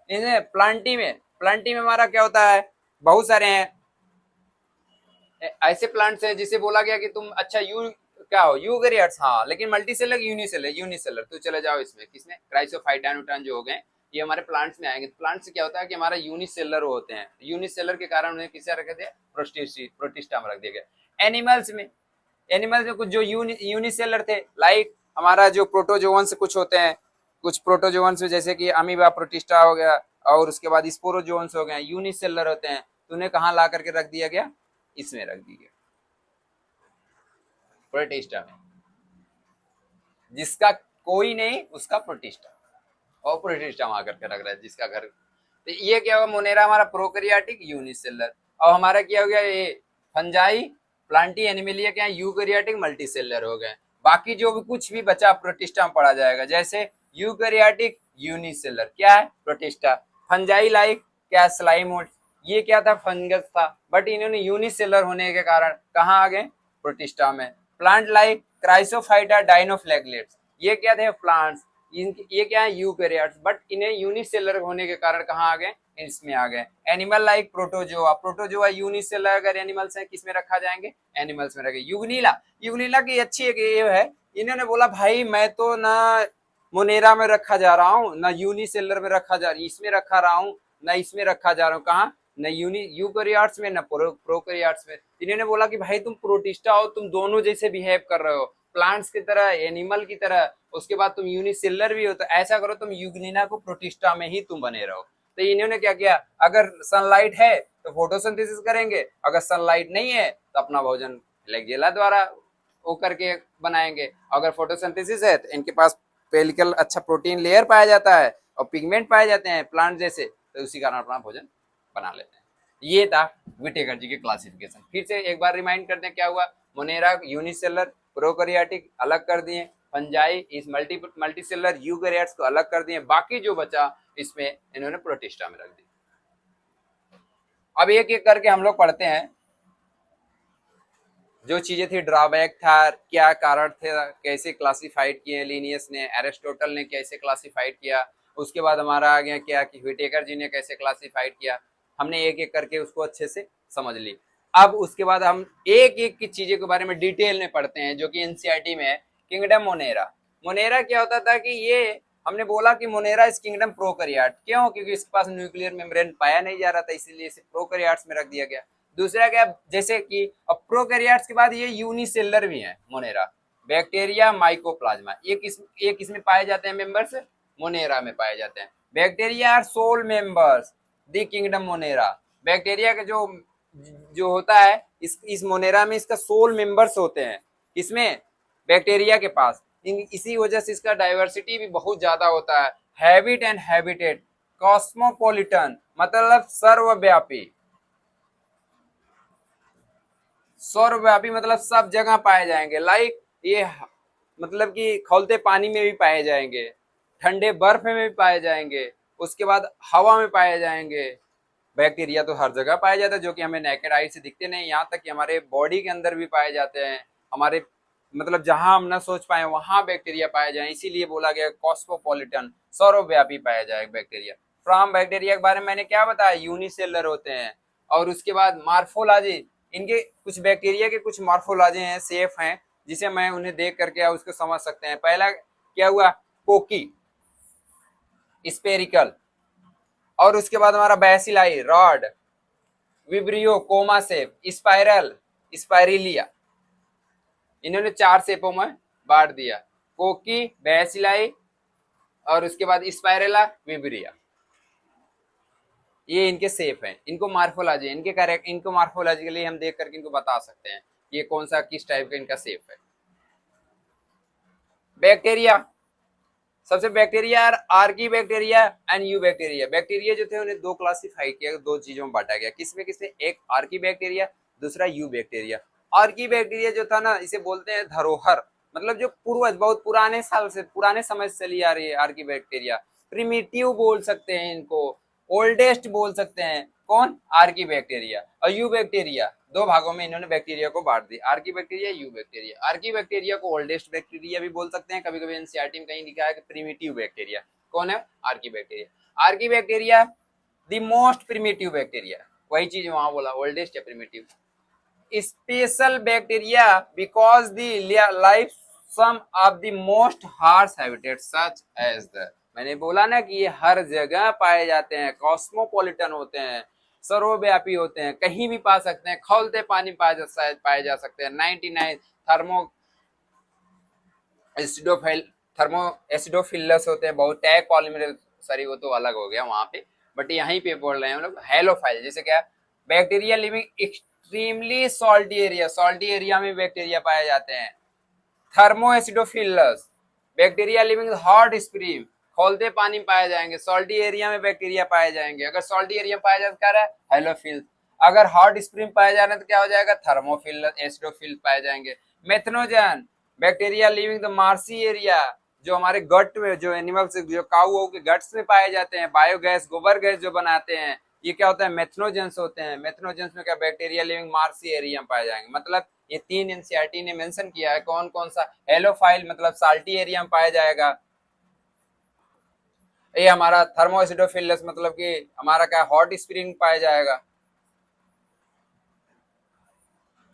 इन्हें प्लांटी में, प्लांटी में हमारा क्या होता है? बहुत सारे हैं ऐसे प्लांट्स हैं जिसे बोला गया कि तुम अच्छा यू क्या हो? यूकैरियोट्स, हाँ, लेकिन मल्टीसेलर यूनिसेलर, यूनिसेलर तो चले जाओ इसमें। किसने? क्राइसोफाइटानुटान जो हो गए, ये हमारे प्लांट्स में आएंगे। प्लांट्स से क्या होता है कि हमारा यूनिसेलर होते हैं, यूनिसेलर के कारण उन्हें किसे रख दिया? प्रोटिस्टा में रख दिया गया। एनिमल्स में कुछ जो यूनिसेलर थे, लाइक हमारा जो प्रोटोजोअन्स कुछ होते हैं, कुछ प्रोटोजोअन्स जैसे कि अमीबा प्रोटिस्टा हो गया, और उसके बाद स्पोरोजोअन्स हो गए, यूनिसेलर होते हैं। तो उन्हें कहाँ ला करके रख दिया गया? इसमें रख दी गया, प्रोटिस्टा में। जिसका कोई नहीं उसका प्रोटिस्टा, और प्रोटिस्टा वहां करके रख रहा है जिसका घर। तो ये क्या होगा? मोनेरा हमारा प्रोकैरियोटिक यूनिसेलर, और हमारा क्या हो गया? ये फंजाई प्लांटी एनिमलिया क्या? यूकैरियोटिक मल्टीसेलर हो गए। बाकी जो भी कुछ भी बचा प्रोटिस्टा में पढ़ा जाएगा, जैसे यूकैरियोटिक यूनिसेलर क्या है? प्रोटिस्टा। फंजाई लाइक क्या? स्लाइमोड। ये क्या था? फंगस था, बट इन्होंने यूनिसेलर होने के कारण कहाँ आ गए? प्रोटिस्टा में। प्लांट लाइक क्राइसोफाइटा डाइनोफ्लैगलेट्स, ये क्या थे? प्लांट्स। ये क्या है? यूकैरियोट्स, बट इन्हें यूनिसेलर होने के कारण कहाँ आ गए? इसमें आ गए। Animal like protozoa, protozoa unicellular अगर एनिमल्स हैं, किस में रखा जाएंगे? एनिमल्स में रखे। युगनीला, युगनीला की अच्छी एक ये है, इन्होंने बोला भाई मैं तो ना मोनेरा में रखा जा रहा हूँ, ना यूनिसेलर में रखा जा रहा, इसमें रखा रहा हूँ, ना इसमें रखा जा रहा हूँ। कहाँ? न यूकैरियोट्स में, न प्रोकैरियोट्स में। इन्होंने बोला कि भाई तुम प्रोटिस्टा हो, तुम दोनों जैसे बिहेव कर रहे हो, प्लांट्स की तरह, एनिमल की तरह, उसके बाद तुम यूनिसेलर भी हो, तो ऐसा करो तुम यूग्निना को प्रोटिस्टा में ही तुम बने रहो। तो इन्होंने क्या किया? अगर सनलाइट है तो फोटोसिंथेसिस करेंगे, अगर सनलाइट नहीं है तो अपना भोजन फ्लैगेला द्वारा वो करके बनाएंगे। अगर फोटोसिंथेसिस है तो इनके पास पेलिकल अच्छा प्रोटीन लेयर पाया जाता है और पिगमेंट पाए जाते हैं प्लांट जैसे, तो उसी कारण अपना भोजन बना लेते हैं। ये था विटेकर जी के क्लासिफिकेशन। फिर से एक बार रिमाइंड करते हैं क्या हुआ? मोनेरा यूनिसेलर प्रोकैरियोटिक अलग कर दिए, फंजाई इस मल्टीसेलर यूकैरियोट्स को अलग कर दिए, बाकी जो बचा इसमें इन्होंने प्रोटिस्टा में रख दिया। अब एक एक करके हम लोग पढ़ते हैं जो चीजें थी, ड्रॉबैक था, क्या कारण थे, कैसे क्लासिफाइड किए लिनियस ने, एरिस्टोटल ने कैसे क्लासिफाइड किया, उसके बाद हमारा आ गया क्या कि विटेकर जी ने कैसे क्लासिफाइड किया। हमने एक एक करके उसको अच्छे से समझ ली। अब उसके बाद हम एक एक की चीजें के बारे में डिटेल में पढ़ते हैं जो कि एनसीईआरटी में है। किंगडम मोनेरा, मोनेरा क्या होता था कि ये हमने बोला कि मोनेरा इस किंगडम प्रोकैरियोट, क्यों? क्योंकि इसके पास न्यूक्लियर मेम्ब्रेन पाया नहीं जा रहा था, इसीलिए इसे प्रोकैरियोट्स में रख दिया गया। दूसरा क्या? जैसे कि अब प्रोकैरियोट्स के बाद ये यूनिसेलर भी है मोनेरा, बैक्टीरिया माइकोप्लाज्मा, ये किस में पाए जाते हैं मेंबर्स? मोनेरा में पाए जाते हैं। Bacteria are sole members the kingdom Monera, bacteria का जो जो होता है इस मोनेरा में इसका सोल मेंबर्स होते हैं। किसमें? बैक्टीरिया के पास। इसी वजह से इसका डाइवर्सिटी भी बहुत ज्यादा होता है। हैबिट एंड हैबिटेट, कॉस्मोपॉलिटन मतलब सर्वव्यापी, सर्वव्यापी मतलब सब जगह पाए जाएंगे। लाइक ये मतलब कि खौलते पानी में भी पाए जाएंगे, ठंडे बर्फ में भी पाए जाएंगे, उसके बाद हवा में पाए जाएंगे। बैक्टीरिया तो हर जगह पाया जाता है जो कि हमें नेकेड आई से दिखते नहीं, यहाँ तक कि हमारे बॉडी के अंदर भी पाए जाते हैं। हमारे मतलब जहां हम ना सोच पाए वहां बैक्टीरिया पाए जाए, इसीलिए बोला गया कॉस्मोपॉलिटन, सर्वव्यापी पाया जाए बैक्टीरिया। फ्रॉम बैक्टीरिया के बारे में मैंने क्या बताया? यूनिसेलर होते हैं। और उसके बाद मार्फोलॉजी, इनके कुछ बैक्टीरिया के कुछ मार्फोलॉजी हैं, सेफ हैं, जिसे मैं उन्हें देख करके उसको समझ सकते हैं। पहला क्या हुआ? कोकी, स्पेरिकल, और उसके बाद हमारा बैसिलाई, रॉड, विब्रियो, कोमा सेप, स्पाइरल, स्पाइरिलिया। इन्होंने 4 सेपों में बांट दिया, कोकी, बैसिलाई, और उसके बाद स्पाइरेला विब्रिया, ये इनके सेफ हैं। इनको मार्फोलॉजी, इनको मार्फोलॉजी के लिए हम देख करके इनको बता सकते हैं ये कौन सा किस टाइप का इनका सेफ है। बैक्टीरिया, सबसे bacteria Archie bacteria and you bacteria. Bacteria जो थे उन्हें दो क्लासिफाई किया, दो चीजों में बांटा गया। किसमें किसमें? एक आर्की बैक्टीरिया, दूसरा यू बैक्टीरिया। आर्की बैक्टीरिया जो था ना, इसे बोलते हैं धरोहर, मतलब जो पूर्वज बहुत पुराने साल से, पुराने समय से चली आ रही है आर्की बैक्टीरिया। प्रिमिटिव बोल सकते हैं इनको, ओल्डेस्ट बोल सकते हैं। कौन? Archie bacteria. और यू बैक्टीरिया, दो भागों में इन्होंने बैक्टीरिया को बांट दिया, Archie bacteria, you bacteria. Archie bacteria को ओल्डेस्ट बैक्टीरिया भी बोल सकते हैं, कभी कभी एनसीईआरटी में कहीं लिखा है कि प्रिमिटिव बैक्टीरिया। कौन है? Archaebacteria. Archaebacteria the most primitive bacteria, वही चीज वहां बोला, ओल्डेस्ट या primitive. Special bacteria because the life some of the most harsh habitat such as the, मैंने बोला ना कि ये हर जगह पाए जाते हैं, कॉस्मोपॉलिटन होते हैं, सर्वव्यापी होते हैं, कहीं भी पा सकते हैं, खौलते पानी पाए जा सकते हैं। 99 थर्मो एसिडोफाइल, थर्मो एसिडोफिलस होते हैं, बहुत टैग पॉलीमरेज, सॉरी वो तो अलग हो गया वहां पे, बट यहीं पे बोल रहे हैं हम लोग हेलोफाइल। जैसे क्या? Bacteria living extremely salty area, salty area में बैक्टीरिया पाए जाते हैं। Thermo acidophilus, bacteria living hot spring, खोलते पानी में पाए जाएंगे। सॉल्टी एरिया में बैक्टीरिया पाए जाएंगे। अगर सॉल्टी एरिया में पाया जाता है हेलोफिल, अगर हॉट स्प्रिंग पाए जा रहे हैं तो क्या हो जाएगा? थर्मोफिल एसिडोफिल पाए जाएंगे। Methanogen, bacteria living the marshy area, जो हमारे गट में, जो एनिमल्स, जो काऊ के गट्स में पाए जाते हैं। बायोगैस, गोबर गैस जो बनाते हैं, ये क्या होता है? मेथनोजेंस होते हैं। मेथनोजेंस में क्या? बैक्टीरिया लिविंग मार्सी एरिया में पाए जाएंगे। मतलब ये तीन एनसीईआरटी ने मेंशन किया है कौन कौन सा। हेलोफाइल मतलब साल्टी एरिया में पाया जाएगा। ये हमारा थर्मोएसिडोफिलस मतलब कि हमारा क्या? हॉट स्प्रिंग पाया जाएगा।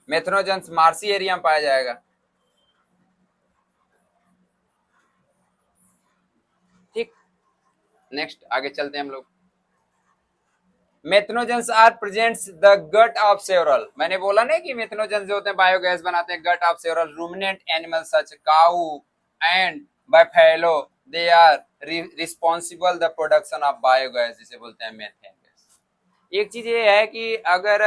मेथनोजेंस मार्सी एरिया में पाया जाएगा। ठीक, नेक्स्ट आगे चलते हैं हम लोग। Methanogens are presents the gut of several, मैंने बोला नहीं कि मेथनोजेंस जो होते हैं बायोगैस बनाते हैं gut of several ruminant animal such cow and buffalo, they are responsible the production of biogas, जिसे बोलते हैं मेथेन गैस। एक चीज ये है कि अगर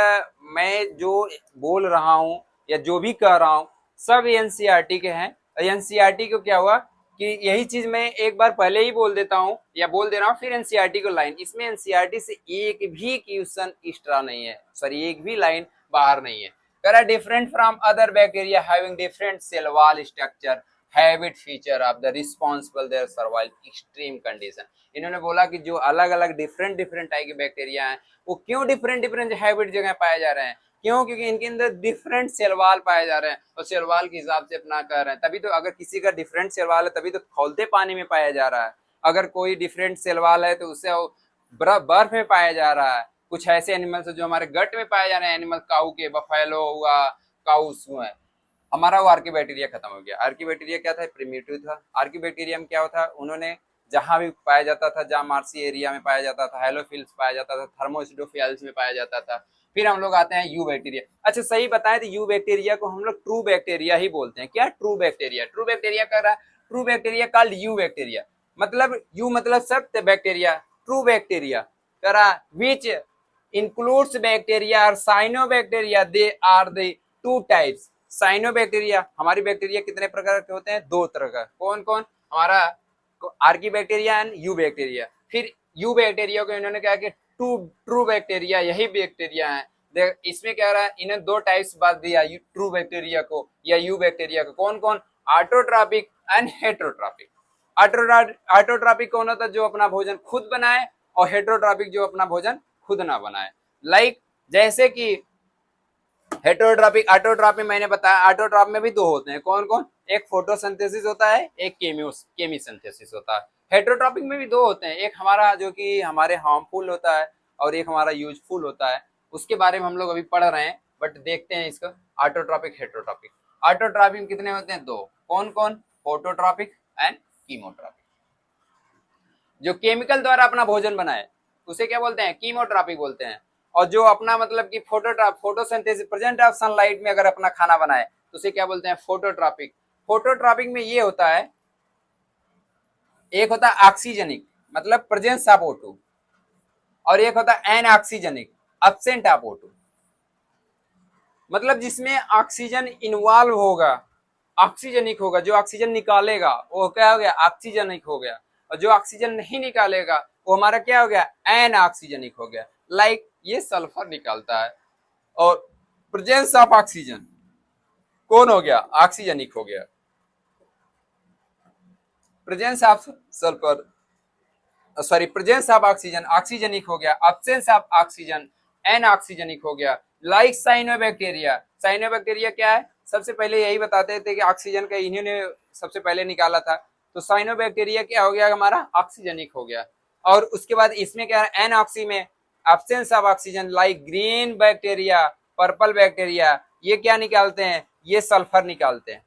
मैं जो बोल रहा हूं या जो भी कह रहा हूं सब एनसीईआरटी के हैं। एनसीईआरटी को क्या हुआ कि यही चीज मैं एक बार पहले ही बोल देता हूं या बोल दे रहा हूं, फिर एनसीईआरटी को लाइन, इसमें एनसीईआरटी से एक भी क्वेश्चन एक्स्ट्रा नहीं है, सॉरी एक भी लाइन बाहर नहीं है। करा different from other bacteria having different cell wall structure habit feature of the responsible their survive extreme condition. इन्होंने बोला कि जो अलग अलग डिफरेंट टाइप के बैक्टीरिया हैं वो क्यों डिफरेंट हैबिट जगह पाए जा रहे हैं? क्यों? क्योंकि इनके अंदर डिफरेंट सेलवाल पाए जा रहे हैं और सेलवाल के हिसाब से अपना कर रहे हैं। तभी तो अगर किसी का डिफरेंट सेलवाल है तभी तो खौलते पानी में पाया जा रहा है। अगर कोई डिफरेंट सेलवाल है तो उससे बर्फ में पाया जा रहा है। कुछ ऐसे एनिमल्स जो हमारे गट में पाए जा रहे हैं, एनिमल काऊ के, बफेलो हुआ, काउस हुआ, हमारा वो आर्की बैक्टीरिया खत्म हो गया। आर्की बैक्टीरिया क्या था? प्रिमिटिव था। आर्की बैक्टीरिया में क्या होता? उन्होंने जहां भी पाया जाता था, जहां मार्सी एरिया में पाया जाता था, हेलोफिल्स पाया जाता था, थर्मोसिडोफिल्स में पाया जाता था। फिर हम लोग आते हैं यू बैक्टीरिया। अच्छा सही बताएं तो यू बैक्टीरिया को हम लोग ट्रू बैक्टीरिया ही बोलते हैं। क्या? True bacteria. ट्रू बैक्टीरिया कर रहा है, true bacteria called eubacteria, मतलब यू मतलब सत्य बैक्टीरिया, ट्रू बैक्टीरिया करा विच इंक्लूड्स बैक्टीरिया और cyanobacteria, they are the two types. Cyanobacteria, हमारी बैक्टीरिया कितने प्रकार के होते हैं? दो तरह का। कौन कौन? हमारा Archie bacteria and you bacteria. फिर यू बैक्टीरिया को इन्होंने क्या कि ट्रू बैक्टीरिया, यही बैक्टीरिया है। इसमें क्या रहा है? इन्हें दो टाइप्स बात दिया ट्रू बैक्टीरिया को या यू बैक्टीरिया को। कौन कौन? Autotrophic and heterotrophic. ऑटोट्रॉपिक कौन होता है? जो अपना भोजन खुद बनाए, और हेटेरोट्रॉपिक जो अपना भोजन खुद ना बनाए। लाइक जैसे कि हेटेरोट्रॉपिक, ऑटोट्रॉपिक मैंने बताया, ऑटोट्रॉप में भी दो होते हैं। कौन कौन? एक फोटोसिंथेसिस होता है, एक केमिसिंथेसिस होता है। हेटेरोट्रॉपिक में भी दो होते हैं, एक हमारा जो कि हमारे हार्मफुल होता है और एक हमारा यूजफुल होता है। उसके बारे में हम लोग अभी पढ़ रहे हैं, बट देखते हैं इसका ऑटोट्रॉपिक हेटेरोट्रॉपिक। ऑटोट्रॉपिक में कितने होते हैं? दो। कौन कौन? Phototrophic and chemotrophic. जो केमिकल द्वारा अपना भोजन बनाए उसे क्या बोलते हैं? कीमोट्रॉपिक बोलते हैं। और जो अपना मतलब कि फोटोसिंथेसिस प्रेजेंट ऑफ सनलाइट में अगर अपना खाना बनाए तो उसे क्या बोलते हैं? फोटोट्रॉपिक। फोटोट्रॉपिक में ये होता है एक होता है ऑक्सीजनिक मतलब प्रेजेंस ऑफ O2, और एक होता है एनऑक्सीजनिक एब्सेंट ऑफ O2, मतलब जिसमें ऑक्सीजन इन्वॉल्व होगा ऑक्सीजनिक होगा, जो ऑक्सीजन निकालेगा वो क्या हो गया ऑक्सीजनिक हो गया, और जो ऑक्सीजन नहीं निकालेगा वो हमारा क्या हो गया एनऑक्सीजनिक हो गया। लाइक ये सल्फर निकालता है, और प्रेजेंस ऑफ ऑक्सीजन कौन हो गया ऑक्सीजनिक हो गया, presence of sulphur sorry presence of oxygen oxygenic हो गया, एब्सेंस ऑफ ऑक्सीजन एनऑक्सीजनिक हो गया। लाइक साइनोबैक्टीरिया, साइनोबैक्टीरिया क्या है, सबसे पहले यही बताते थे कि ऑक्सीजन का इन्होंने सबसे पहले निकाला था, तो साइनोबैक्टीरिया क्या हो गया हमारा ऑक्सीजनिक हो गया। और उसके बाद इसमें क्या है एनऑक्सी में absence of oxygen, like green bacteria purple bacteria, ये क्या निकालते हैं ये सल्फर निकालते हैं।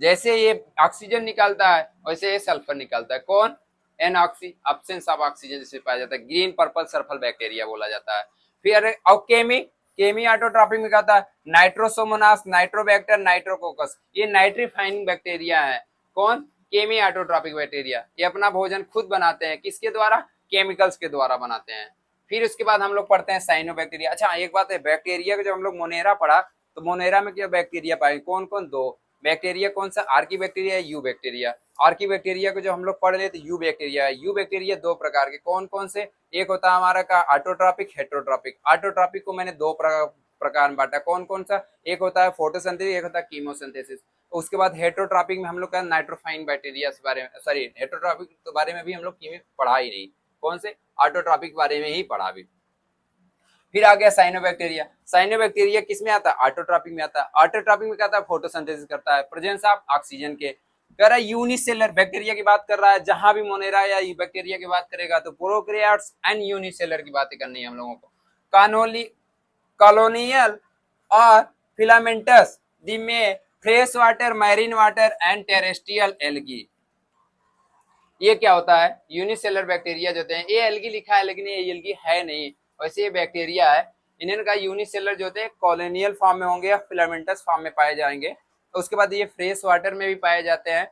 जैसे ये ऑक्सीजन निकालता है वैसे ये सल्फर निकालता है, कौन एनऑक्सी एब्सेंस ऑफ ऑक्सीजन जिसमें पाया जाता है, ग्रीन पर्पल सल्फर बैक्टीरिया बोला जाता है। फिर और केमी, केमी ऑटोट्रॉपिक में कहता है नाइट्रोसोमोनास नाइट्रोबैक्टर नाइट्रोकोकस, ये नाइट्रीफाइनिंग बैक्टीरिया है, कौन केमी ऑटोट्रॉपिक बैक्टीरिया, ये अपना भोजन खुद बनाते हैं, किसके द्वारा केमिकल्स के द्वारा बनाते हैं। फिर उसके बाद हम लोग पढ़ते हैं साइनोबैक्टीरिया। अच्छा एक बात है, बैक्टीरिया का जब हम लोग मोनेरा पढ़ा तो मोनेरा में क्या बैक्टीरिया पाए, कौन कौन दो बैक्टीरिया, कौन सा Archie bacteria you bacteria. Archie bacteria को जो हम लोग पढ़ लेते यू बैक्टीरिया है, यू बैक्टीरिया दो प्रकार के, कौन कौन से, एक होता है हमारा का ऑटोट्रॉपिक हेट्रोट्रॉपिक, ऑटोट्रॉपिक को मैंने दो प्रकार में बांटा, कौन कौन सा, एक होता है फोटोसिंथेसिस एक होता है कीमोसिंथेसिस। उसके बाद हेट्रोट्रॉपिक में हम लोग का नाइट्रोफाइन बैक्टीरिया के बारे में, सॉरी हेट्रोट्रॉपिक के बारे में भी हम लोग पढ़ा ही नहीं, कौन से ऑटोट्रॉपिक बारे में ही पढ़ा भी। फिर आ गया साइनोबैक्टीरिया, साइनोबैक्टीरिया किस में आता है ऑटोट्रॉपिक में आता है, ऑटोट्रॉपिक में क्या आता है फोटोसिंथेसिस करता है, प्रेजेंस ऑफ ऑक्सीजन के। कह रहा है यूनिसेलर बैक्टीरिया की बात कर रहा है, जहां भी मोनेरा या बैक्टीरिया की बात करेगा तो प्रोकैरियोट्स एंड यूनिसेलर की बातें करनी है हम लोगों को। कॉलोनियल और फिलामेंटस दी में fresh water marine water and terrestrial algae. ये क्या होता है यूनिसेलर बैक्टीरिया जो होते हैं, ये एल्गी लिखा है लेकिन ये एल्गी है नहीं, वैसे ये बैक्टीरिया है। इन्हें का यूनिसेलर जो होते हैं कॉलोनियल फॉर्म में होंगे या फिलामेंटस फॉर्म में पाए जाएंगे। उसके बाद ये फ्रेश वाटर में भी पाए जाते हैं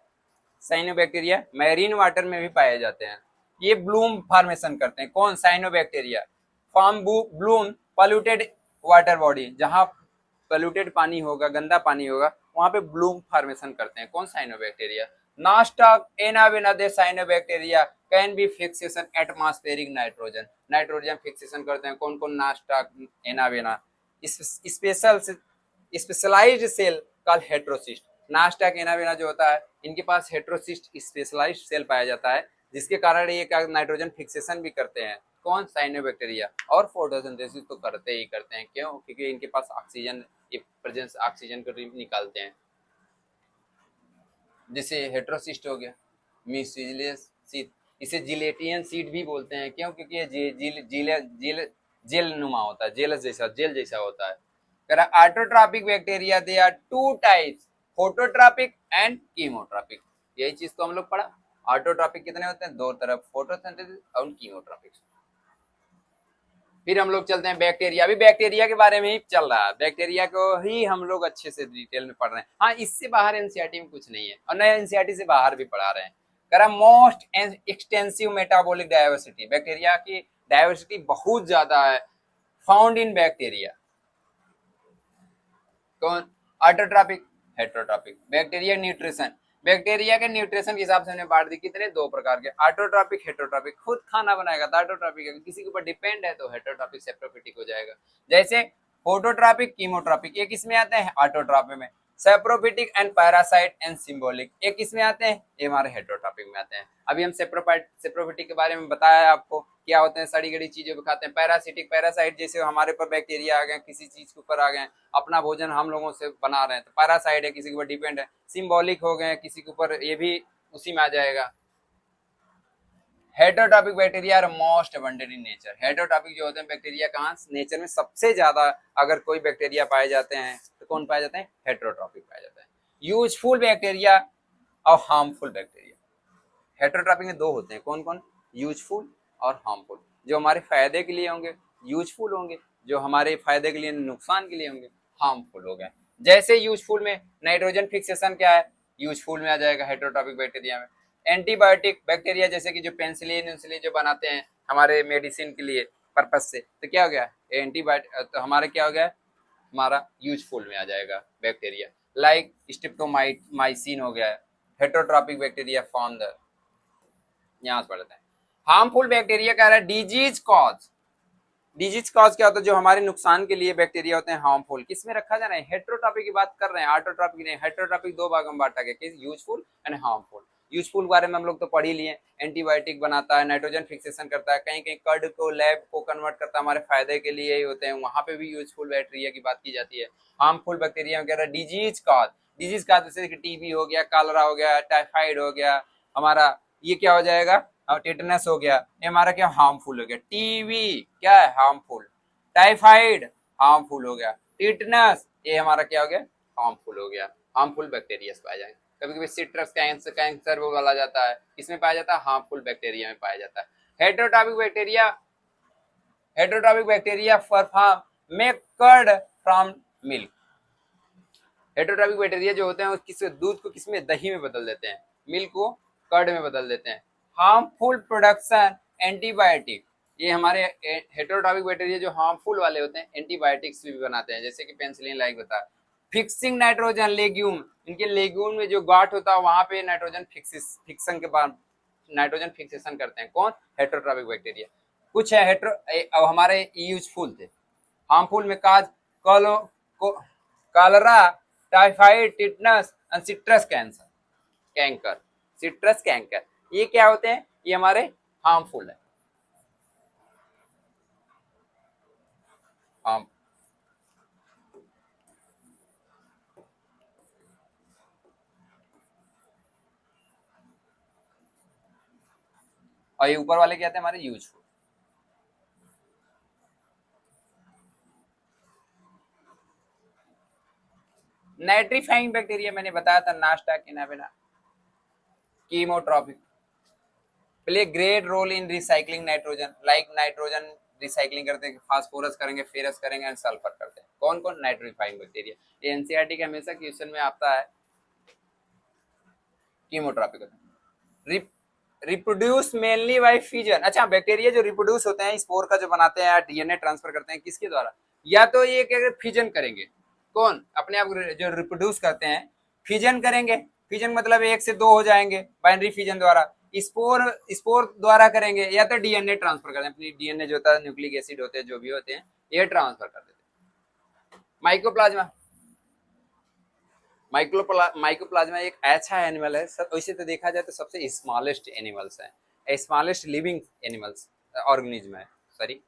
साइनोबैक्टीरिया, मैरीन वाटर में भी पाए जाते हैं। ये ब्लूम फॉर्मेशन करते हैं, कौन cyanobacteria form Bloom polluted water body, जहां पॉल्यूटेड पानी होगा गंदा पानी होगा वहां पे ब्लूम फॉर्मेशन करते हैं, कौन cyanobacteria. नास्टॉक एनावेना they cyanobacteria can be fixation atmospheric nitrogen, nitrogen fixation करते हैं, कौन कौन नास्टॉक एनावेना। Special specialised cell called heterocyst, नास्टॉक एनावेना जो होता है इनके पास हेट्रोसिस्ट स्पेशलाइज्ड सेल पाया जाता है, जिसके कारण ये नाइट्रोजन फिक्सेशन भी करते हैं, कौन साइनोबैक्टीरिया। और फोटोसिंथेसिस तो करते ही करते हैं, क्यों, क्योंकि इनके पास ऑक्सीजन प्रेजेंस ऑक्सीजन को निकालते हैं। जैसे हेट्रोसिस्ट हो गया म्यूसिलियस सीड, इसे जिलेटियन सीड भी बोलते हैं, क्यों, क्योंकि ये जेल नुमा होता है, जेल जैसा होता है। Autotrophic bacteria they are two types, phototrophic and chemotrophic, यही चीज तो हम लोग पढ़ा। ऑटोट्रॉपिक कितने होते हैं, दो तरफ, फोटोसिंथेसिस और कीमोट्रॉपिक। फिर हम लोग चलते हैं बैक्टीरिया, अभी बैक्टीरिया के बारे में ही चल रहा है, बैक्टीरिया को ही हम लोग अच्छे से डिटेल में पढ़ रहे हैं। हाँ इससे बाहर एनसीईआरटी में कुछ नहीं है, और नए एनसीईआरटी से बाहर भी पढ़ा रहे हैं। करा most extensive metabolic diversity, bacteria की डाइवर्सिटी बहुत ज्यादा है फाउंड इन बैक्टीरिया, कौन autotrophic heterotrophic. Bacteria nutrition, bacteria के न्यूट्रिशन के हिसाब से हमने बांट दी, कितने दो प्रकार के, ऑटोट्रॉपिक हेट्रोट्रॉपिक, खुद खाना बनाएगा तो ऑटोट्रॉपिक है, किसी के ऊपर डिपेंड है तो हेट्रोट्रॉपिक सेप्रोफिटिक हो जाएगा। जैसे फोटोट्रॉपिक कीमोट्रॉपिक, ये किसमें आते हैं ऑटोट्रॉपिक में, saprophytic and parasite and symbolic ये किस में आते हैं, ये हमारे हेट्रोट्रॉपिक में आते हैं। अभी हम सेप्रोफिटिक के बारे में बताया आपको, क्या होते हैं, सड़ी गड़ी चीजों को खाते हैं। पैरासिटिक, पैरासाइट जैसे हमारे ऊपर बैक्टीरिया आ गए, किसी चीज के ऊपर आ गए, अपना भोजन हम लोगों से बना रहे हैं तो पैरासाइट है, किसी के ऊपर डिपेंड है। सिंबॉलिक हो गए, किसी के ऊपर, ये भी उसी में आ जाएगा। Heterotrophic bacteria are most abundant in nature, heterotrophic जो होते हैं बैक्टीरिया कहाँ नेचर में सबसे ज्यादा अगर कोई बैक्टीरिया पाए जाते हैं तो कौन पाए जाते हैं, हेट्रोट्रॉपिक पाए जाते हैं। यूजफुल बैक्टीरिया और हार्मफुल बैक्टीरिया, हेट्रोट्रॉपिक में दो होते हैं, कौन कौन, यूजफुल और हार्मफुल। जो हमारे फायदे के लिए होंगे यूजफुल होंगे, जो हमारे फायदे के लिए नुकसान के लिए होंगे हार्मफुल हो गए। जैसे यूजफुल में नाइट्रोजन फिक्सेशन क्या है, यूजफुल में आ जाएगा हेटेरोट्रॉपिक बैक्टीरिया में। एंटीबायोटिक बैक्टीरिया जैसे कि जो पेनिसिलिन इंसुलिन जो बनाते हैं हमारे मेडिसिन के लिए पर्पज से, तो क्या हो गया एंटीबायोटिक, तो हमारा क्या हो गया हमारा यूजफुल में आ जाएगा बैक्टीरिया। लाइक स्ट्रिप्टोमाइसिन हो गया, हेटेरोट्रॉपिक बैक्टीरिया फॉर्म द, यहाँ से पढ़ते हैं। हार्मफुल बैक्टीरिया कह रहा है डिजीज कॉज। डिजीज कॉज क्या होता है, जो हमारे नुकसान के लिए बैक्टीरिया होते हैं हार्मफुल, किसमें रखा जा रहा है हेटेरोट्रॉपिक की बात कर रहे हैं, ऑटोट्रॉपिक नहीं। हेटेरोट्रॉपिक दो भागों में बांटा गया, किस यूजफुल एंड हार्मफुल। यूजफुल के बारे में हम लोग तो पढ़ ही लिए, एंटीबायोटिक बनाता है, नाइट्रोजन फिक्सेशन करता है, कहीं कहीं कर्ड को लैब को कन्वर्ट करता है, हमारे फायदे के लिए ही होते हैं, वहां पे भी यूजफुल बैक्टीरिया की बात की जाती है। हार्मफुल बैक्टीरिया वगैरह डिजीज कॉज, डिजीज कॉज जैसे कि टीबी हो गया, कॉलरा हो गया, टाइफाइड हो गया, हमारा ये क्या हो जाएगा टेटनस हो गया, ये हमारा क्या हार्मफुल हो गया। टीबी क्या है हार्मफुल, टाइफाइड हार्मफुल हो गया, टिटनस ये हमारा क्या हो गया हार्मफुल हो गया। हार्मफुल बैक्टीरिया पाए जाएंगे। कभी कभी सिट्रस कैंसर वो बोला जाता है, इसमें पाया जाता है हार्मफुल बैक्टीरिया में पाया जाता है। Heterotrophic bacteria perform make curd from milk. Heterotrophic bacteria जो होते हैं किस दूध को किसमें दही में बदल देते हैं, मिल्क को कर्ड में बदल देते हैं। हार्मफुल प्रोडक्शन एंटीबायोटिक, ये हमारे हेटेरोट्रॉपिक बैक्टीरिया जो हार्मफुल वाले होते हैं एंटीबायोटिक्स भी बनाते हैं, जैसे कि पेनिसिलिन लाइक होता है। फिक्सिंग नाइट्रोजन लेग्यूम, इनके लेग्यूम में जो गांठ होता है वहां पे नाइट्रोजन फिक्सन के बाद नाइट्रोजन फिक्सेशन करते हैं, कौन हेटेरोट्रॉपिक बैक्टीरिया। कुछ है अब हमारे यूजफुल थे, हार्मफुल में cause cholera, typhoid, tetanus and citrus canker, citrus canker, ये क्या होते हैं, ये हमारे हार्मफुल है। और ये ऊपर वाले क्या थे हमारे यूजफुल। नाइट्रीफाइंग बैक्टीरिया मैंने बताया था नाश्ता के ना बिना, chemotrophic, play great role in recycling nitrogen, like nitrogen recycling करते हैं, फास्फोरस करेंगे, फेरस करेंगे एंड सल्फर करते हैं। कौन कौन नाइट्रीफाइंग बैक्टीरिया, ये एनसीईआरटी के हमेशा क्वेश्चन में आता है। Chemotropic reproduce mainly by fission. अच्छा बैक्टीरिया जो रिप्रोड्यूस होते हैं स्पोर का जो बनाते हैं या डीएनए ट्रांसफर करते हैं किसके द्वारा, या तो ये क्या फिजन करेंगे, कौन अपने आप जो रिप्रोड्यूस करते हैं फिजन करेंगे, फिजन मतलब एक से दो हो जाएंगे बाइनरी फिजन द्वारा, स्पोर द्वारा करेंगे, या तो डीएनए ट्रांसफर करते हैं, अपनी डीएनए जो होता है न्यूक्लिक एसिड होते हैं जो भी होते हैं ये ट्रांसफर कर देते हैं। माइक्रोप्लाज्मा, माइक्रोप्लाज्मा एक ऐसा एनिमल है, वैसे तो देखा जाए तो सबसे स्मॉलेस्ट एनिमल्स है, स्मॉलेस्ट लिविंग एनिमल्स ऑर्गेनिज्म है, सॉरी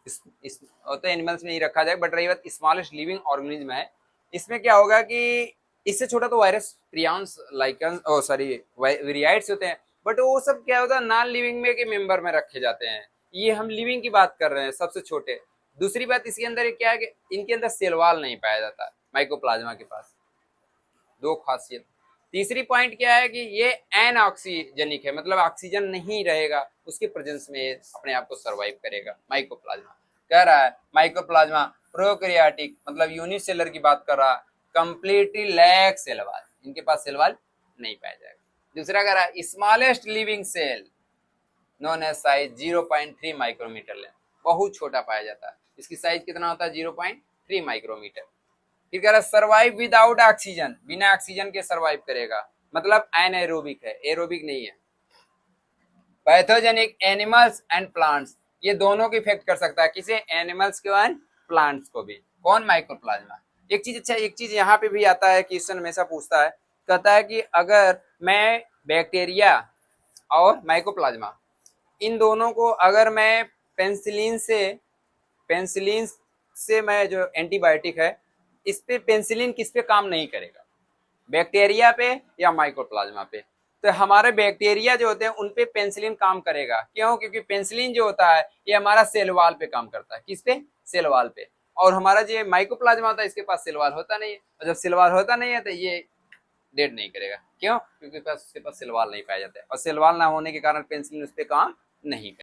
इस तो एनिमल्स में ही रखा जाए, बट रही बात स्मॉलेस्ट लिविंग ऑर्गेनिज्म है। इसमें क्या होगा कि इससे छोटा तो वायरस प्रियांस लाइकन ओ सॉरी विरियाइड्स होते हैं, बट वो सब क्या होता है नॉन लिविंग में के मेंबर में रखे जाते हैं, ये हम लिविंग की बात कर रहे हैं सबसे छोटे। दूसरी बात इसके अंदर क्या है कि इनके अंदर सेल वॉल नहीं पाया जाता माइक्रोप्लाज्मा के पास, दो खासियत। तीसरी पॉइंट क्या है कि ये एनऑक्सीजेनिक है, मतलब ऑक्सीजन नहीं रहेगा उसके प्रेजेंस में अपने आप को सरवाइव करेगा। माइक्रोप्लाज्मा कह रहा है माइक्रोप्लाज्मा प्रोकैरियोटिक मतलब यूनिसेलर की बात कर रहा है, कंप्लीटली लैक सेल वॉल, इनके पास सेल वॉल नहीं पाया जाएगा। दूसरा कह रहा है smallest living cell non as size 0.3 micrometre length, बहुत छोटा पाया जाता है, इसकी साइज कितना होता है 0.3 माइक्रोमीटर। फिर कह रहा सर्वाइव विदाउट ऑक्सीजन, बिना ऑक्सीजन के सर्वाइव करेगा, मतलब एनाएरोबिक है, एरोबिक नहीं है। पैथोजेनिक एनिमल्स एंड प्लांट्स, ये दोनों को इफेक्ट कर सकता है, किसे एनिमल्स को एंड प्लांट्स को भी, कौन माइक्रोप्लाज्मा। एक चीज अच्छा एक चीज यहाँ पे भी आता है क्वेश्चन हमेशा पूछता है, कहता है कि अगर मैं बैक्टीरिया और माइक्रोप्लाज्मा इन दोनों को अगर मैं पेनिसिलिन से मैं जो एंटीबायोटिक है इस पे पेनिसिलिन किस पे काम नहीं करेगा, बैक्टीरिया पे या माइक्रोप्लाज्मा पे, तो हमारे बैक्टीरिया जो होते हैं उन पे पेनिसिलिन काम करेगा, क्यों, क्योंकि पेनिसिलिन जो होता है ये हमारा सेल वॉल पे काम करता है, किस पे सेल वॉल पे, और हमारा जो माइक्रोप्लाज्मा होता है इसके पास सेल वॉल होता नहीं है, और जब सेल वॉल होता नहीं है तो ये डेड नहीं करेगा, क्यों, क्योंकि उसके पास सेल वॉल नहीं पाया जाता है, और सेल वॉल ना होने के कारण पेनिसिलिन उस पर काम नहीं करेगा।